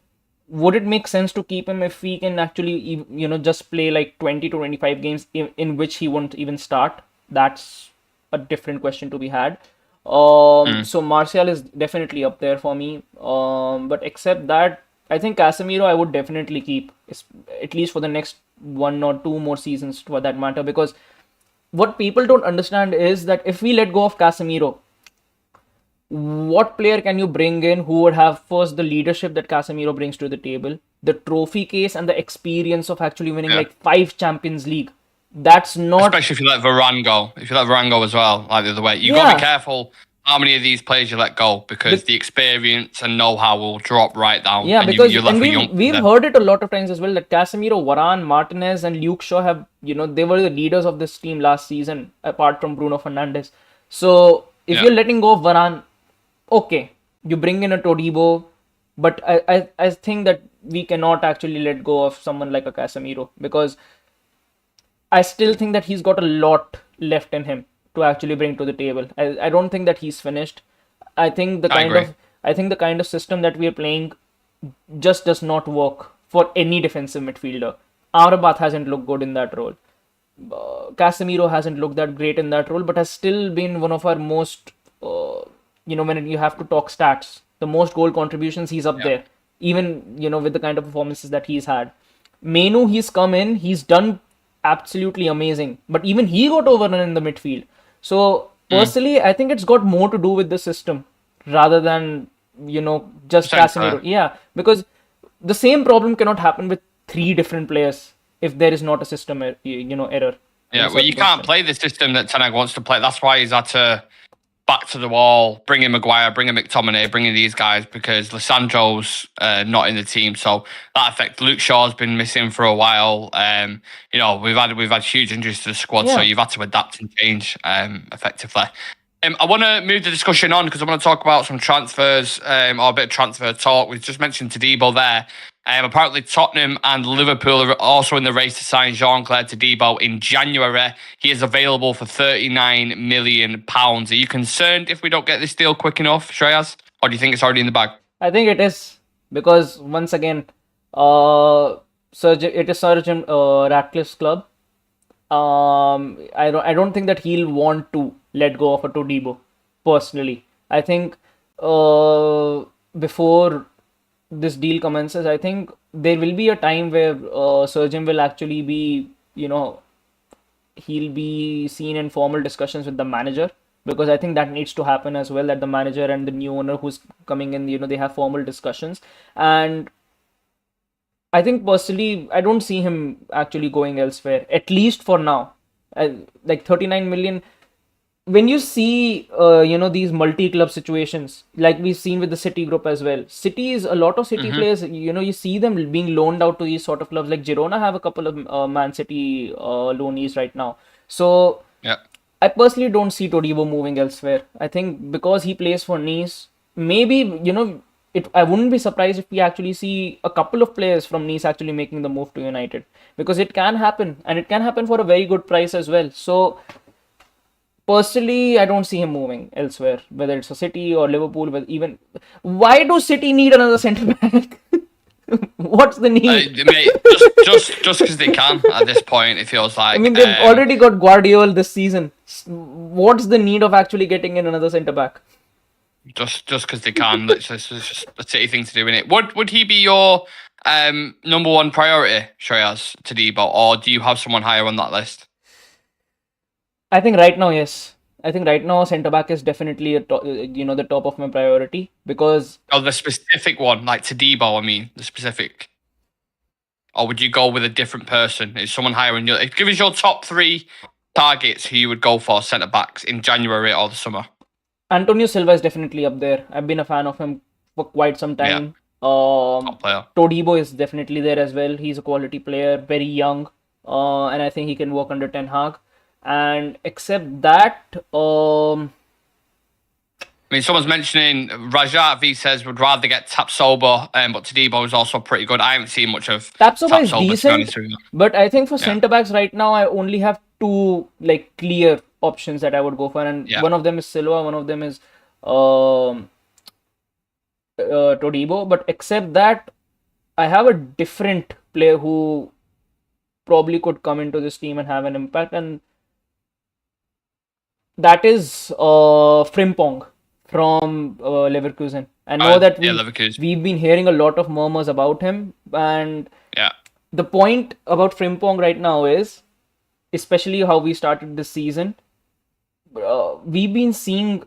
would it make sense to keep him if we can actually, just play like 20 to 25 games in which he won't even start? That's a different question to be had. So Martial is definitely up there for me. But except that, I think Casemiro I would definitely keep, at least for the next 1 or 2 more seasons for that matter, because what people don't understand is that if we let go of Casemiro, what player can you bring in who would have first the leadership that Casemiro brings to the table, the trophy case and the experience of actually winning like 5 Champions League? That's not... Especially if you let Varane go. If you let Varane go as well, like the other way. You got to be careful how many of these players you let go, because the experience and know-how will drop right down. Yeah, because we've heard it a lot of times as well that Casemiro, Varane, Martinez and Luke Shaw have, they were the leaders of this team last season, apart from Bruno Fernandes. So if you're letting go of Varane, okay, you bring in a Todibo, but I think that we cannot actually let go of someone like a Casemiro, because I still think that he's got a lot left in him to actually bring to the table. I don't think that he's finished. I think the kind of system that we are playing just does not work for any defensive midfielder. Amrabat hasn't looked good in that role. Casemiro hasn't looked that great in that role, but has still been one of our most, when you have to talk stats, the most goal contributions, he's up there. Even, with the kind of performances that he's had. Mainoo, he's come in, he's done absolutely amazing, but even he got overrun in the midfield. So personally, I think it's got more to do with the system rather than, just Casemiro. Yeah, because the same problem cannot happen with 3 different players if there is not a system, error. Yeah, well, you can't play the system that Ten Hag wants to play. That's why he's had to back to the wall, bring in Maguire, bring in McTominay, bring in these guys, because Lissandro's not in the team. So that affects. Luke Shaw's been missing for a while. We've had huge injuries to the squad, so you've had to adapt and change effectively. I want to move the discussion on because I want to talk about some transfers or a bit of transfer talk. We've just mentioned Todibo there. Apparently Tottenham and Liverpool are also in the race to sign Jean-Claude Todibo in January. He is available for £39 million. Are you concerned if we don't get this deal quick enough, Shreyas? Or do you think it's already in the bag? I think it is, because once again, it is Sir Jim Ratcliffe's club. I don't think that he'll want to let go of a Todibo, personally. I think before this deal commences, I think there will be a time where Sir Jim will actually be, he'll be seen in formal discussions with the manager, because I think that needs to happen as well, that the manager and the new owner who's coming in, they have formal discussions. And I think personally, I don't see him actually going elsewhere, at least for now. Like 39 million. When you see, these multi-club situations, like we've seen with the City group as well. A lot of City players, you see them being loaned out to these sort of clubs. Like Girona have a couple of Man City loanees right now. So I personally don't see Todibo moving elsewhere. I think because he plays for Nice, maybe, I wouldn't be surprised if we actually see a couple of players from Nice actually making the move to United, because it can happen, and it can happen for a very good price as well. So personally, I don't see him moving elsewhere, whether it's a City or Liverpool. But even why do City need another centre back? What's the need? Mate, just because they can at this point, it feels I like. mean, they've already got Guardiola this season. What's the need of actually getting in another centre back? Just because they can. It's just a City thing to do, innit? Would he be your number one priority, Shreyas, to Debo, or do you have someone higher on that list? I think right now, yes. I think right now centre back is definitely the top of my priority because the specific one, like to Debo, I mean, the specific. Or would you go with a different person? Is someone higher in your? Give us your top 3 targets who you would go for centre backs in January or the summer. Antonio Silva is definitely up there. I've been a fan of him for quite some time. Top player. Todibo is definitely there as well. He's a quality player, very young, and I think he can work under Ten Hag. And except that, I mean, someone's mentioning Rajat V says would rather get Tapsoba, but Todibo is also pretty good. I haven't seen much of Tapsoba is to be decent, honest with you. but I think for centre backs right now, I only have 2 like clear options that I would go for, and one of them is Silva, one of them is Todibo. But except that, I have a different player who probably could come into this team and have an impact, and that is Frimpong from Leverkusen. I know that we've been hearing a lot of murmurs about him, and the point about Frimpong right now is, especially how we started this season, we've been seeing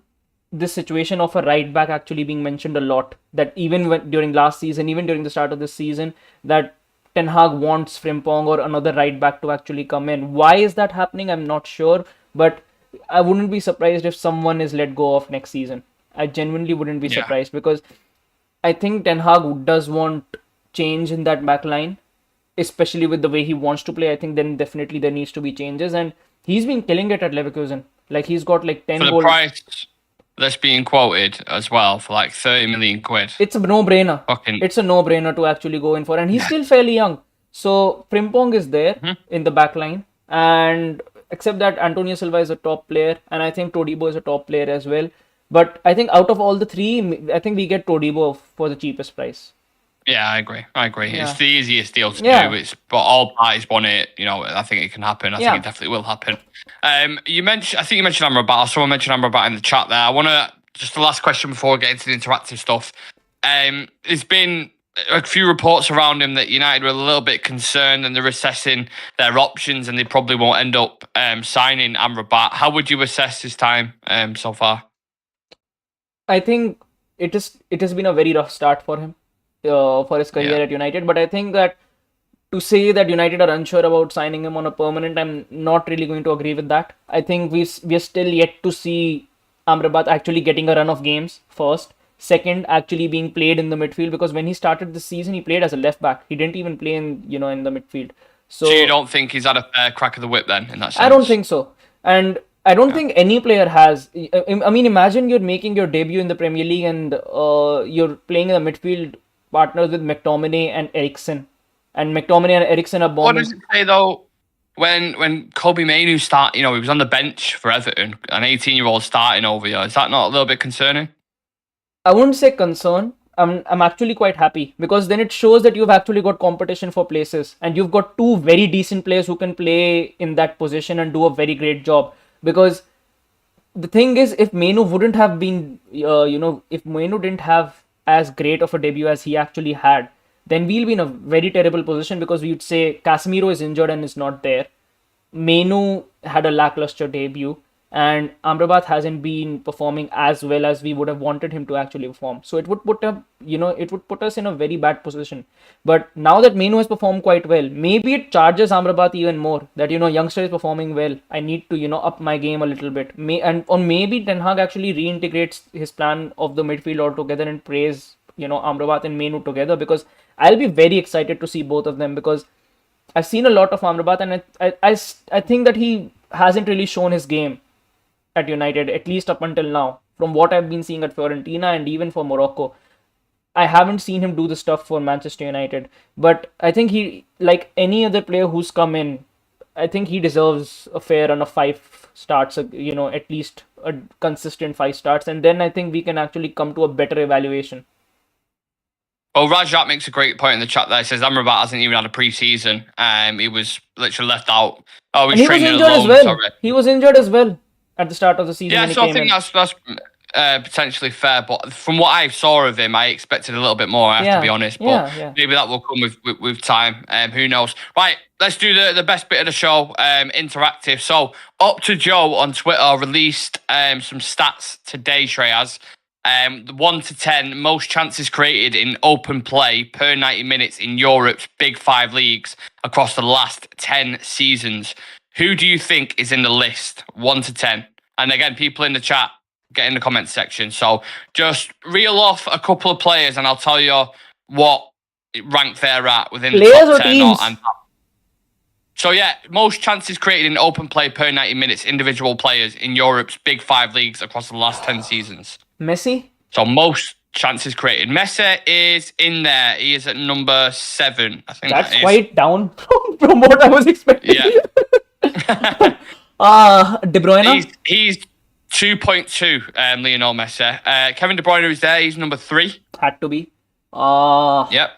this situation of a right back actually being mentioned a lot. That even during last season, even during the start of this season, that Ten Hag wants Frimpong or another right back to actually come in. Why is that happening? I'm not sure, but I wouldn't be surprised if someone is let go of next season. I genuinely wouldn't be surprised because I think Ten Hag does want change in that back line, especially with the way he wants to play. I think then definitely there needs to be changes, and he's been killing it at Leverkusen. Like he's got like 10 goals. For the price that's being quoted as well for like 30 million quid. It's a no-brainer. It's a no-brainer to actually go in for, and he's still fairly young. So Frimpong is there in the back line, and except that Antonio Silva is a top player, and I think Todibo is a top player as well. But I think out of all the 3, I think we get Todibo for the cheapest price. Yeah, I agree. Yeah. It's the easiest deal to do. But all parties want it. You know, I think it can happen. I think it definitely will happen. I think you mentioned Amrabat. Someone mentioned Amrabat in the chat there. I want to just the last question before we get into the interactive stuff. There's been a few reports around him that United were a little bit concerned and they're assessing their options, and they probably won't end up signing Amrabat. How would you assess his time so far? I think it has been a very rough start for him. For his career at United, but I think that to say that United are unsure about signing him on a permanent, I'm not really going to agree with that. I think we are still yet to see Amrabat actually getting a run of games first. Second, actually being played in the midfield, because when he started the season, he played as a left back. He didn't even play in the midfield. So you don't think he's had a fair crack of the whip then in that sense? I don't think so, and I don't think any player has. I mean, imagine you're making your debut in the Premier League and you're playing in the midfield partners with McTominay and Eriksen, and McTominay and Eriksen are bombing. What does it say though? When Kobbie Mainoo he was on the bench for Everton, an 18-year-old starting over here. Is that not a little bit concerning? I wouldn't say concern. I'm actually quite happy, because then it shows that you've actually got competition for places, and you've got 2 very decent players who can play in that position and do a very great job. Because the thing is, if Mainoo wouldn't have been, if Mainoo didn't have as great of a debut as he actually had, then we'll be in a very terrible position, because we'd say Casemiro is injured and is not there. Mainoo had a lackluster debut, and Amrabat hasn't been performing as well as we would have wanted him to actually perform. So it would put us in a very bad position. But now that Mainoo has performed quite well, maybe it charges Amrabat even more that youngster is performing well. I need to up my game a little bit. Or maybe Ten Hag actually reintegrates his plan of the midfield altogether and plays Amrabat and Mainoo together, because I'll be very excited to see both of them, because I've seen a lot of Amrabat, and I think that he hasn't really shown his game at United, at least up until now. From what I've been seeing at Fiorentina and even for Morocco, I haven't seen him do the stuff for Manchester United. But I think he, like any other player who's come in, I think he deserves a fair run of 5 starts, at least a consistent 5 starts, and then I think we can actually come to a better evaluation. Well, Rajat makes a great point in the chat there. He says Amrabat hasn't even had a pre-season. He was literally left out. Oh, And he's he was training injured as alone. well. Sorry. He was injured as well at the start of the season Yeah, when he so I came think in. that's potentially fair. But from what I saw of him, I expected a little bit more. I have to be honest. But maybe that will come with time. Who knows? Right, let's do the best bit of the show. Interactive. So Up to Joe on Twitter released some stats today, Shreyas. 1 to 10 most chances created in open play per 90 minutes in Europe's Big Five leagues across the last 10 seasons. Who do you think is in the list? 1 to 10. And again, people in the chat, get in the comments section. So just reel off a couple of players and I'll tell you what rank they're at within players the top or 10. teams? So yeah, most chances created in open play per 90 minutes, individual players in Europe's Big Five leagues across the last 10 seasons. Messi? So most chances created. Messi is in there. He is at number 7. I think that's quite down from what I was expecting. Yeah. De Bruyne? He's 2.2, Lionel Messi. Kevin De Bruyne is there. He's number 3. Had to be. Yep.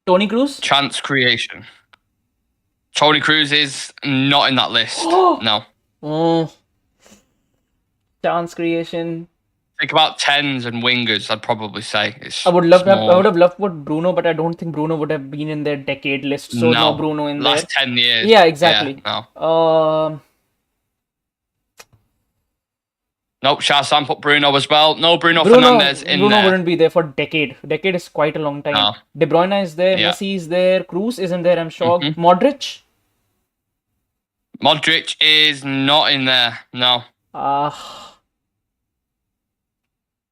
Tony Cruz? Chance creation. Tony Cruz is not in that list. No. Chance creation. Think about 10s and wingers, I'd probably say. I would have loved to put Bruno, but I don't think Bruno would have been in their decade list. So no Bruno in last there. 10 years. Yeah, exactly. Yeah, no. Nope, Shazam put Bruno as well. No Bruno Fernandes in Bruno there. Bruno wouldn't be there for decade. Decade is quite a long time. No. De Bruyne is there. Yeah. Messi is there. Cruz isn't there, I'm sure. Modric? Modric is not in there. No.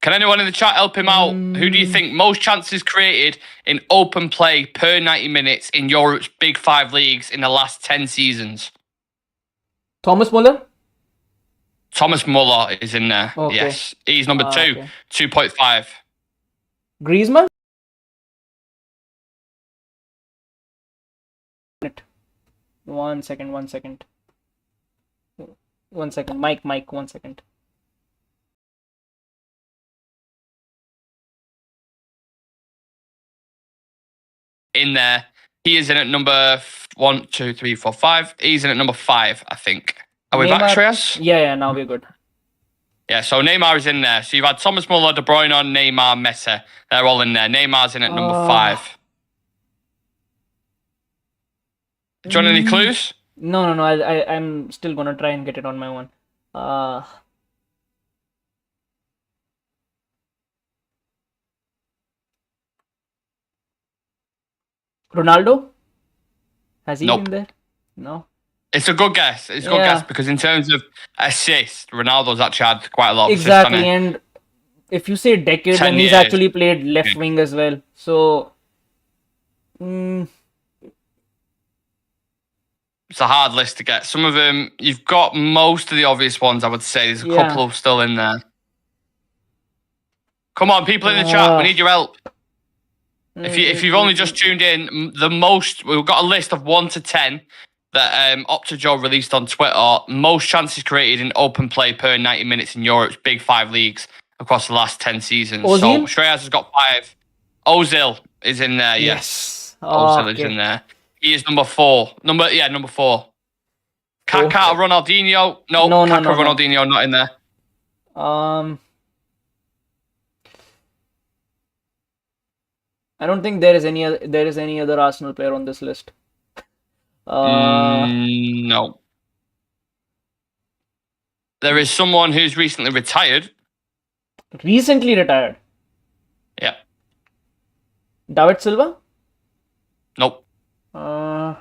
Can anyone in the chat help him out? Who do you think most chances created in open play per 90 minutes in Europe's Big Five leagues in the last 10 seasons? Thomas Muller? Thomas Muller is in there. Okay. Yes. He's number 2, okay. 2.5. Griezmann? One second. Mike, 1 second. In there. He is in at number 1, 2, 3, 4, 5. He's in at number 5, I think. Are we back, Shreyas? Yeah, now we're good. Yeah, so Neymar is in there. So you've had Thomas Muller, De Bruyne, Neymar, Messi. They're all in there. Neymar's in at number 5. Do you want any clues? No. I'm still gonna try and get it on my own. Ronaldo? Has he been there? No. It's a good guess. It's a good guess because in terms of assists, Ronaldo's actually had quite a lot of exactly, assists. And if you say decade, then he's actually played left wing as well. So it's a hard list to get. Some of them, you've got most of the obvious ones, I would say. There's a couple still in there. Come on, people in the chat, we need your help. If you've only just tuned in, we've got a list of 1 to 10 that Opta Joe released on Twitter. Most chances created in open play per 90 minutes in Europe's Big Five leagues across the last 10 seasons. Ozil? So Shreyas has got 5. Ozil is in there, yes. Ozil is in there. He is number 4. Number 4. Kaká, Ronaldinho. No, Kaká, Ronaldinho not in there. I don't think there is any other Arsenal player on this list. No. There is someone who's recently retired. Recently retired? Yeah. David Silva? Nope. Come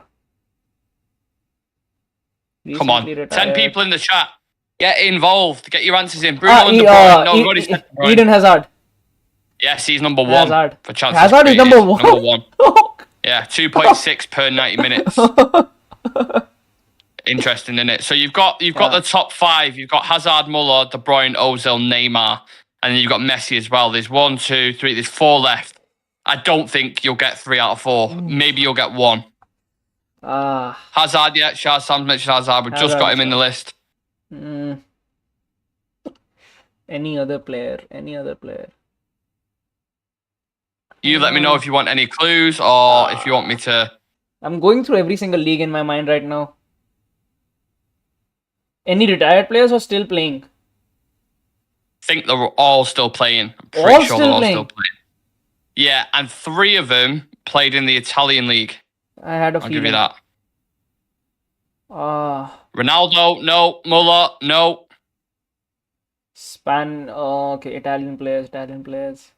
on. Retired. 10 people in the chat. Get involved. Get your answers in. Bruno and De Bruyne. No, already said De Bruyne. Eden Hazard. Yes, he's number 1 Hazard. for chances Hazard created. is number 1? Number 1. Yeah, 2.6 per 90 minutes. Interesting, isn't it? So you've got the top 5. You've got Hazard, Muller, De Bruyne, Ozil, Neymar, and then you've got Messi as well. There's 1, 2, 3. There's 4 left. I don't think you'll get 3 out of 4. Maybe you'll get 1. Hazard, yeah, Sam's mentioned Hazard. We've just got him in the list. Any other player? Any other player? You let me know if you want any clues or if you want me to. I'm going through every single league in my mind right now. Any retired players or still playing? I think they're all still playing. I'm pretty All sure still they're all playing? still playing. Yeah, and 3 of them played in the Italian league. I had a I'll feeling. give you that. Ah, Ronaldo, no. Muller, no. okay, Italian players, Italian players.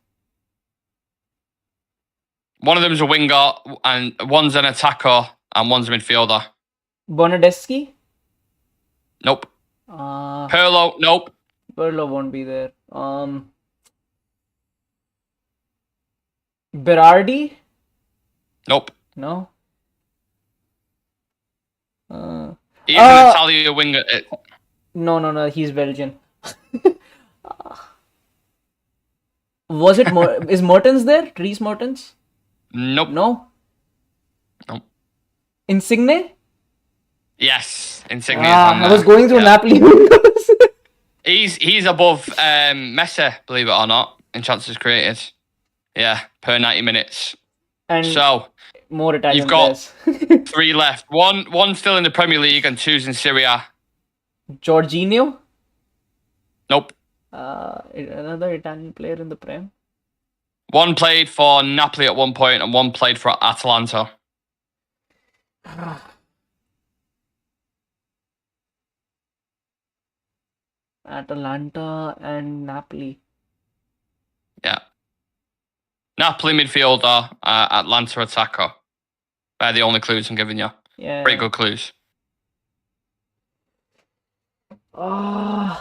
One of them's a winger, and one's an attacker, and one's a midfielder. Bernardeschi? Nope. Ah, Pirlo, nope. Pirlo won't be there. Berardi? Nope. No. He's an Italian winger. No, he's Belgian. Was it is Mertens there? Dries Mertens? Nope. No. Nope. Insigne? Yes, Insigne is on there. I was going through Napoli windows. He's above Messi, believe it or not, in chances created. Yeah, per 90 minutes. And so more Italian you've got players. 3 left. One still in the Premier League and 2's in Serie A. Jorginho? Nope. Another Italian player in the Prem. One played for Napoli at one point and one played for Atalanta. Atalanta and Napoli. Yeah. Napoli midfielder, Atlanta attacker. They're the only clues I'm giving you. Yeah. Pretty good clues. I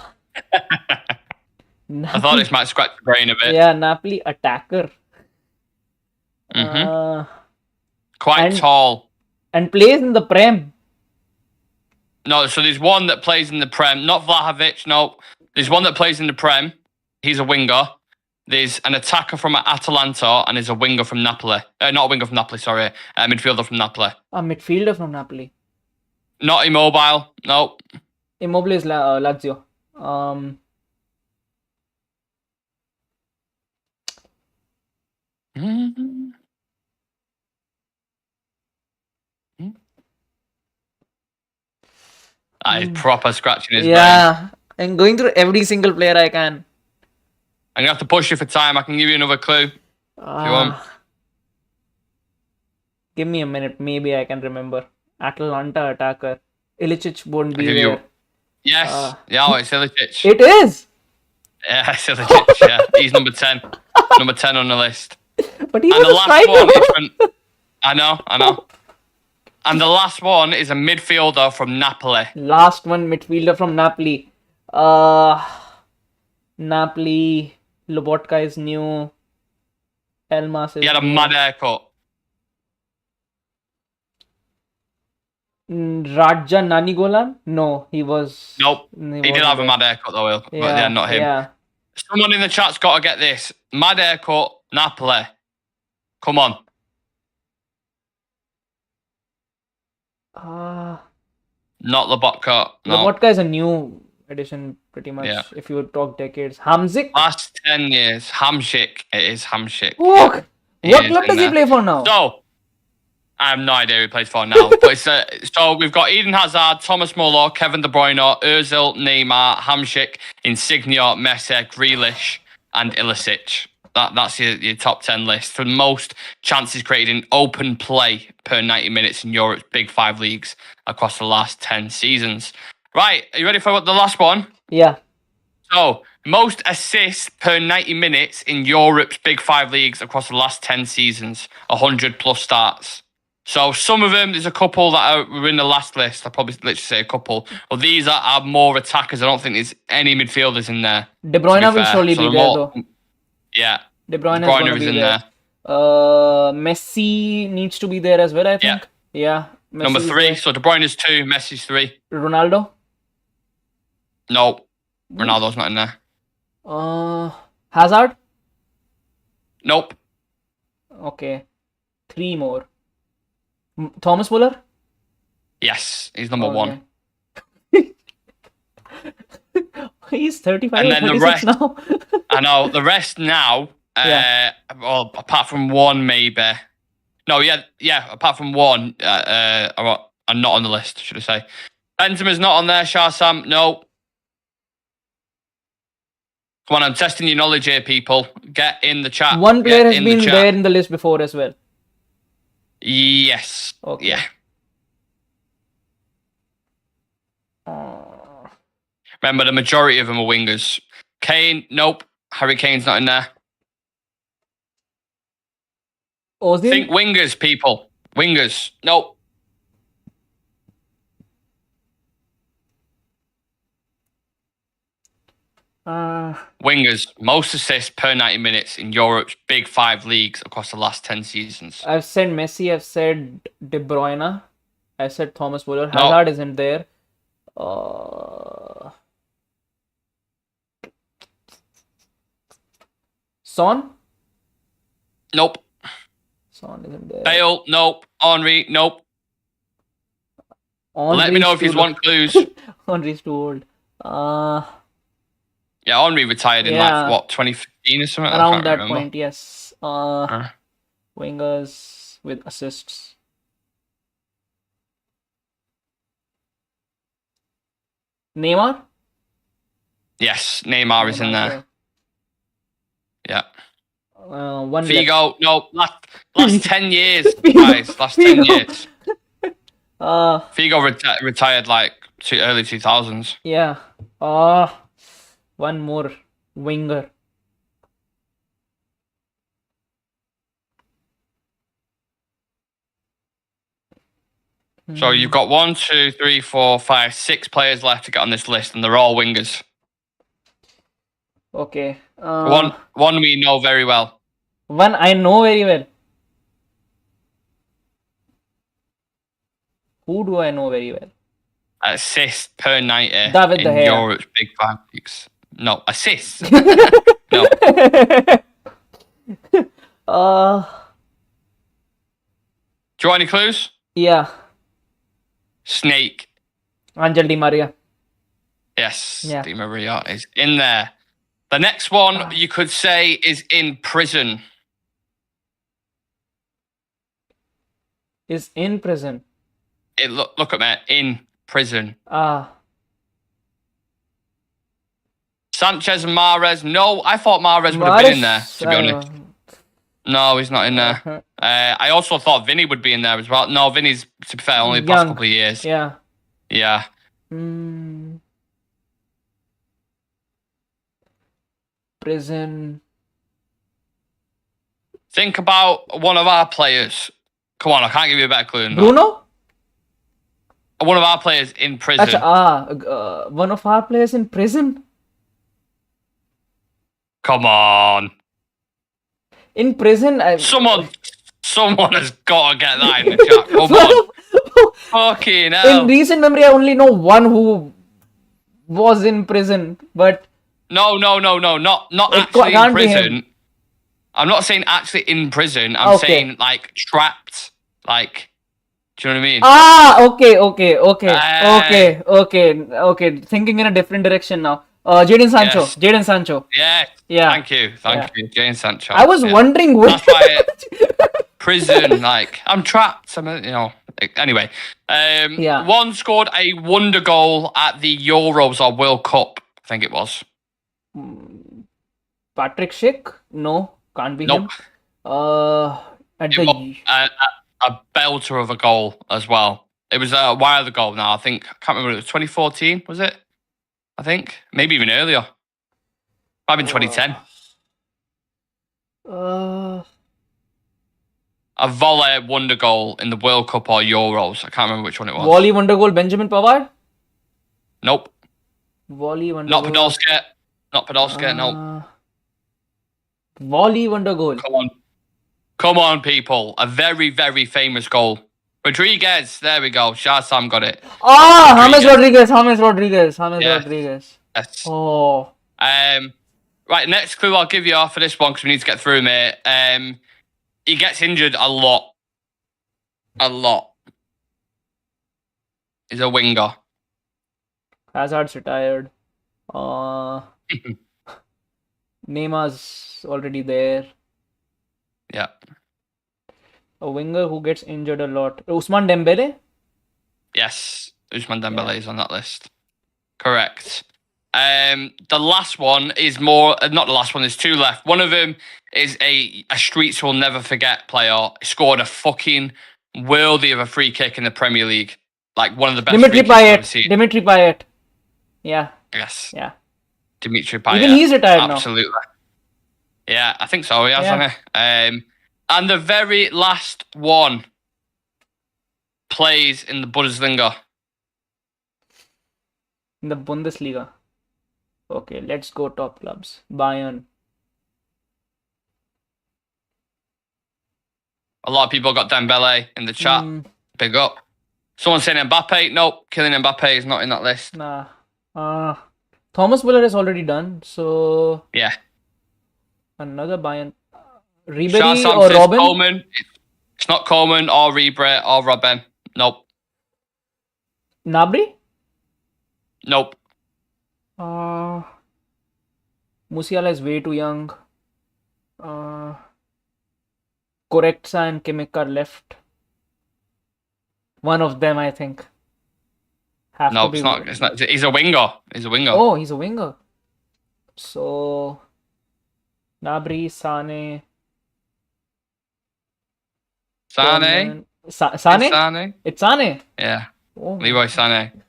thought this might scratch the brain a bit. Yeah, Napoli attacker. Quite tall. And plays in the Prem. No, so there's one that plays in the Prem. Not Vlahovic, no. There's one that plays in the Prem. He's a winger. There's an attacker from Atalanta and there's a winger from Napoli. Not a winger from Napoli, sorry. A midfielder from Napoli. A midfielder from Napoli. Not Immobile, no. Immobile is Lazio. That is proper scratching his brain. Yeah, I'm going through every single player I can. I'm going to have to push you for time. I can give you another clue if you want. Give me a minute. Maybe I can remember. Atalanta attacker. Ilicic won't be there. Yes. Yeah, it's Ilicic. It is? Yeah, it's Ilicic. Yeah. He's number 10. Number 10 on the list. But he was a striker. I know. And the last one is a midfielder from Napoli. Last one, midfielder from Napoli. Napoli. Lobotka is new. Elmas is new. He had a mad haircut. Raja Nanigolan? No, he was... Nope. He did have a mad haircut though, Will. But yeah, not him. Yeah. Someone in the chat's got to get this. Mad haircut, Napoli. Come on. Not Lobotka. No. Lobotka is a new addition, pretty much, if you talk decades. Hamzik? Last 10 years. Hamsik. It is Hamsik. What club does he play for now? So, I have no idea who he plays for now. But it's, so we've got Eden Hazard, Thomas Muller, Kevin De Bruyne, Ozil, Neymar, Hamsik, Insigne, Messi, Grealish, and Ilicic. That's your top 10 list for most chances created in open play per 90 minutes in Europe's Big 5 leagues across the last 10 seasons. Right, are you ready for the last one? Yeah. So, most assists per 90 minutes in Europe's Big 5 leagues across the last 10 seasons, 100 plus starts. So, some of them, there's a couple that were in the last list. I'll probably literally say a couple. But these are more attackers. I don't think there's any midfielders in there. De Bruyne will surely be there, though. Yeah. De Bruyne is in there. Messi needs to be there as well, I think. Yeah. Number 3. So De Bruyne is 2, Messi's 3. Ronaldo? No. Ronaldo's not in there. Hazard? Nope. Okay. 3 more. Thomas Muller? Yes, he's number one. He's 35 And or then the 36 rest, now. I know, the rest now, well, apart from one, maybe. No, yeah, apart from one, are not on the list, should I say. Benzema's not on there, Shah-Sam, no. Come on, I'm testing your knowledge here, people. Get in the chat. One player has been there in the list before as well. Yes. Okay. Yeah. Remember, the majority of them are wingers. Kane, nope. Harry Kane's not in there. Ozil? Think wingers, people. Wingers. Nope. Wingers. Most assists per 90 minutes in Europe's big 5 leagues across the last 10 seasons. I've said Messi. I've said De Bruyne. I said Thomas Muller. Hazard isn't there. Son? Nope. Son isn't there. Bale? Nope. Henry? Nope. Let me know if you want clues. Henry's too old. Yeah, Henry retired in like, what, 2015 or something? Around that point, yes. Wingers with assists. Neymar? Yes, Neymar is in there. Yeah. One Figo, no, last 10 years, guys. Last 10 years. Figo retired like early 2000s. Yeah. One more winger. So you've got 1, 2, 3, 4, 5, 6 players left to get on this list, and they're all wingers. Okay. One we know very well. One I know very well. Who do I know very well? Assist per 90 David in De Gea. Europe's big 5 leagues. No, assists. No. Do you want any clues? Yeah. Snake. Angel Di Maria. Yes, yeah. Di Maria is in there. The next one you could say is in prison. Is in prison. Look at me, in prison. Sanchez and Mahrez. No, I thought Mahrez would have been in there, to be honest. No, he's not in there. I also thought Vinny would be in there as well. No, Vinny's, to be fair, only the past couple of years. Yeah. Yeah. Prison. Think about one of our players. Come on, I can't give you a better clue than Bruno? That. One of our players in prison. One of our players in prison? Come on. In prison? Someone has got to get that in the chat. Come on. Fucking hell. In recent memory, I only know one who was in prison, but... No, not actually in prison. I'm not saying actually in prison. I'm saying, like, trapped. Like, do you know what I mean? Okay. Thinking in a different direction now. Jadon Sancho. Yes. Jadon Sancho. Yeah. Thank you, Jadon Sancho. I was wondering what. That's why prison. Like, I'm trapped. Anyway, one scored a wonder goal at the Euros or World Cup. I think it was. Patrick Schick? No, can't be him. A belter of a goal as well. It was a while ago now. I can't remember. It was 2014, was it? I think maybe even earlier. Might have been 2010. A volley wonder goal in the World Cup or Euros. I can't remember which one it was. Volley wonder goal, Benjamin Pavard? Nope. Volley wonder goal. Not Podolski, no. Volley wonder goal. Come on, people. A very, very famous goal. Rodriguez. There we go. Shah-Sam got it. James Rodriguez. Yes. Oh. Right, next clue I'll give you for this one because we need to get through, mate. He gets injured a lot. is a winger. Hazard's retired. Neymar's already there. Yeah. A winger who gets injured a lot. Usman Dembele? Yes, Ousmane Dembele is on that list. Correct. The last one is more, not the last one, there's two left. One of them is a streets will never forget player. Scored a fucking worldie of a free kick in the Premier League. Like one of the best Dimitri free kicks I've ever Payet. seen. Dimitri Payet. Yeah. Yes. Yeah. Dimitri Payet. Even he's retired now. Absolutely. Yeah, I think so. He has, Yeah. hasn't he? And the very last one plays in the Bundesliga. In the Bundesliga. Okay, let's go top clubs. Bayern. A lot of people got Dembele in the chat. Big up. Someone saying Mbappe. Nope, Kylian Mbappe is not in that list. Nah. Thomas Müller is already done. So Yeah. another Bayern. Sean Ribery Sam or says Robin? Coleman. It's not Coleman or Ribery or Robin. Nope. Gnabry? Nope. Musiala is way too young. Koreksa and Kimmich are left. One of them, I think. No, it's not. It's not. He's a winger. He's a winger. Oh, he's a winger. So, Gnabry, Sane. Sane. Sane? Sane. It's Sane. Yeah. Oh. Leroy Sane.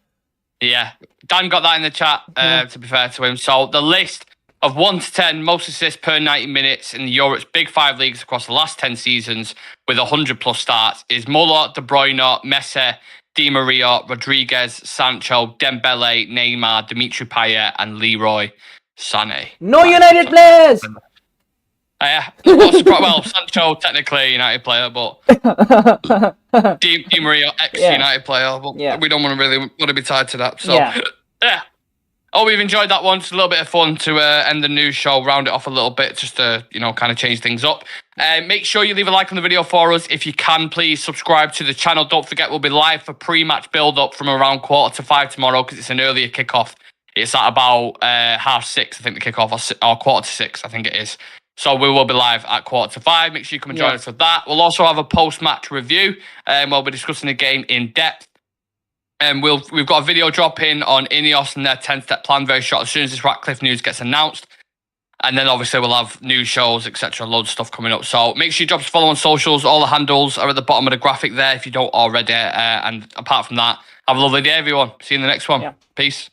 Yeah. Dan got that in the chat, to be fair to him. So the list of 1 to 10 most assists per 90 minutes in Europe's big five leagues across the last 10 seasons with 100 plus starts is Muller, De Bruyne, Messi, Di Maria, Rodriguez, Sancho, Dembele, Neymar, Dimitri Payet, and Leroy Sané. No United players! Yeah. Well, Sancho, technically a United player, but Di Maria, ex-United player. But we don't want to be tied to that. So, yeah. Oh, we've enjoyed that one. Just a little bit of fun to end the news show, round it off a little bit, just to, kind of change things up. Make sure you leave a like on the video for us. If you can, please subscribe to the channel. Don't forget, we'll be live for pre-match build-up from around 4:45 tomorrow because it's an earlier kickoff. It's at about 6:30, I think, the kickoff, or 4:45, I think it is. So we will be live at 4:45. Make sure you come and join us for that. We'll also have a post-match review, where we'll be discussing the game in depth. And we've got a video dropping on Ineos and their 10-step plan very short as soon as this Ratcliffe news gets announced. And then obviously we'll have news shows, etc. Loads of stuff coming up. So make sure you drop us a follow on socials. All the handles are at the bottom of the graphic there if you don't already. And apart from that, have a lovely day, everyone. See you in the next one. Peace.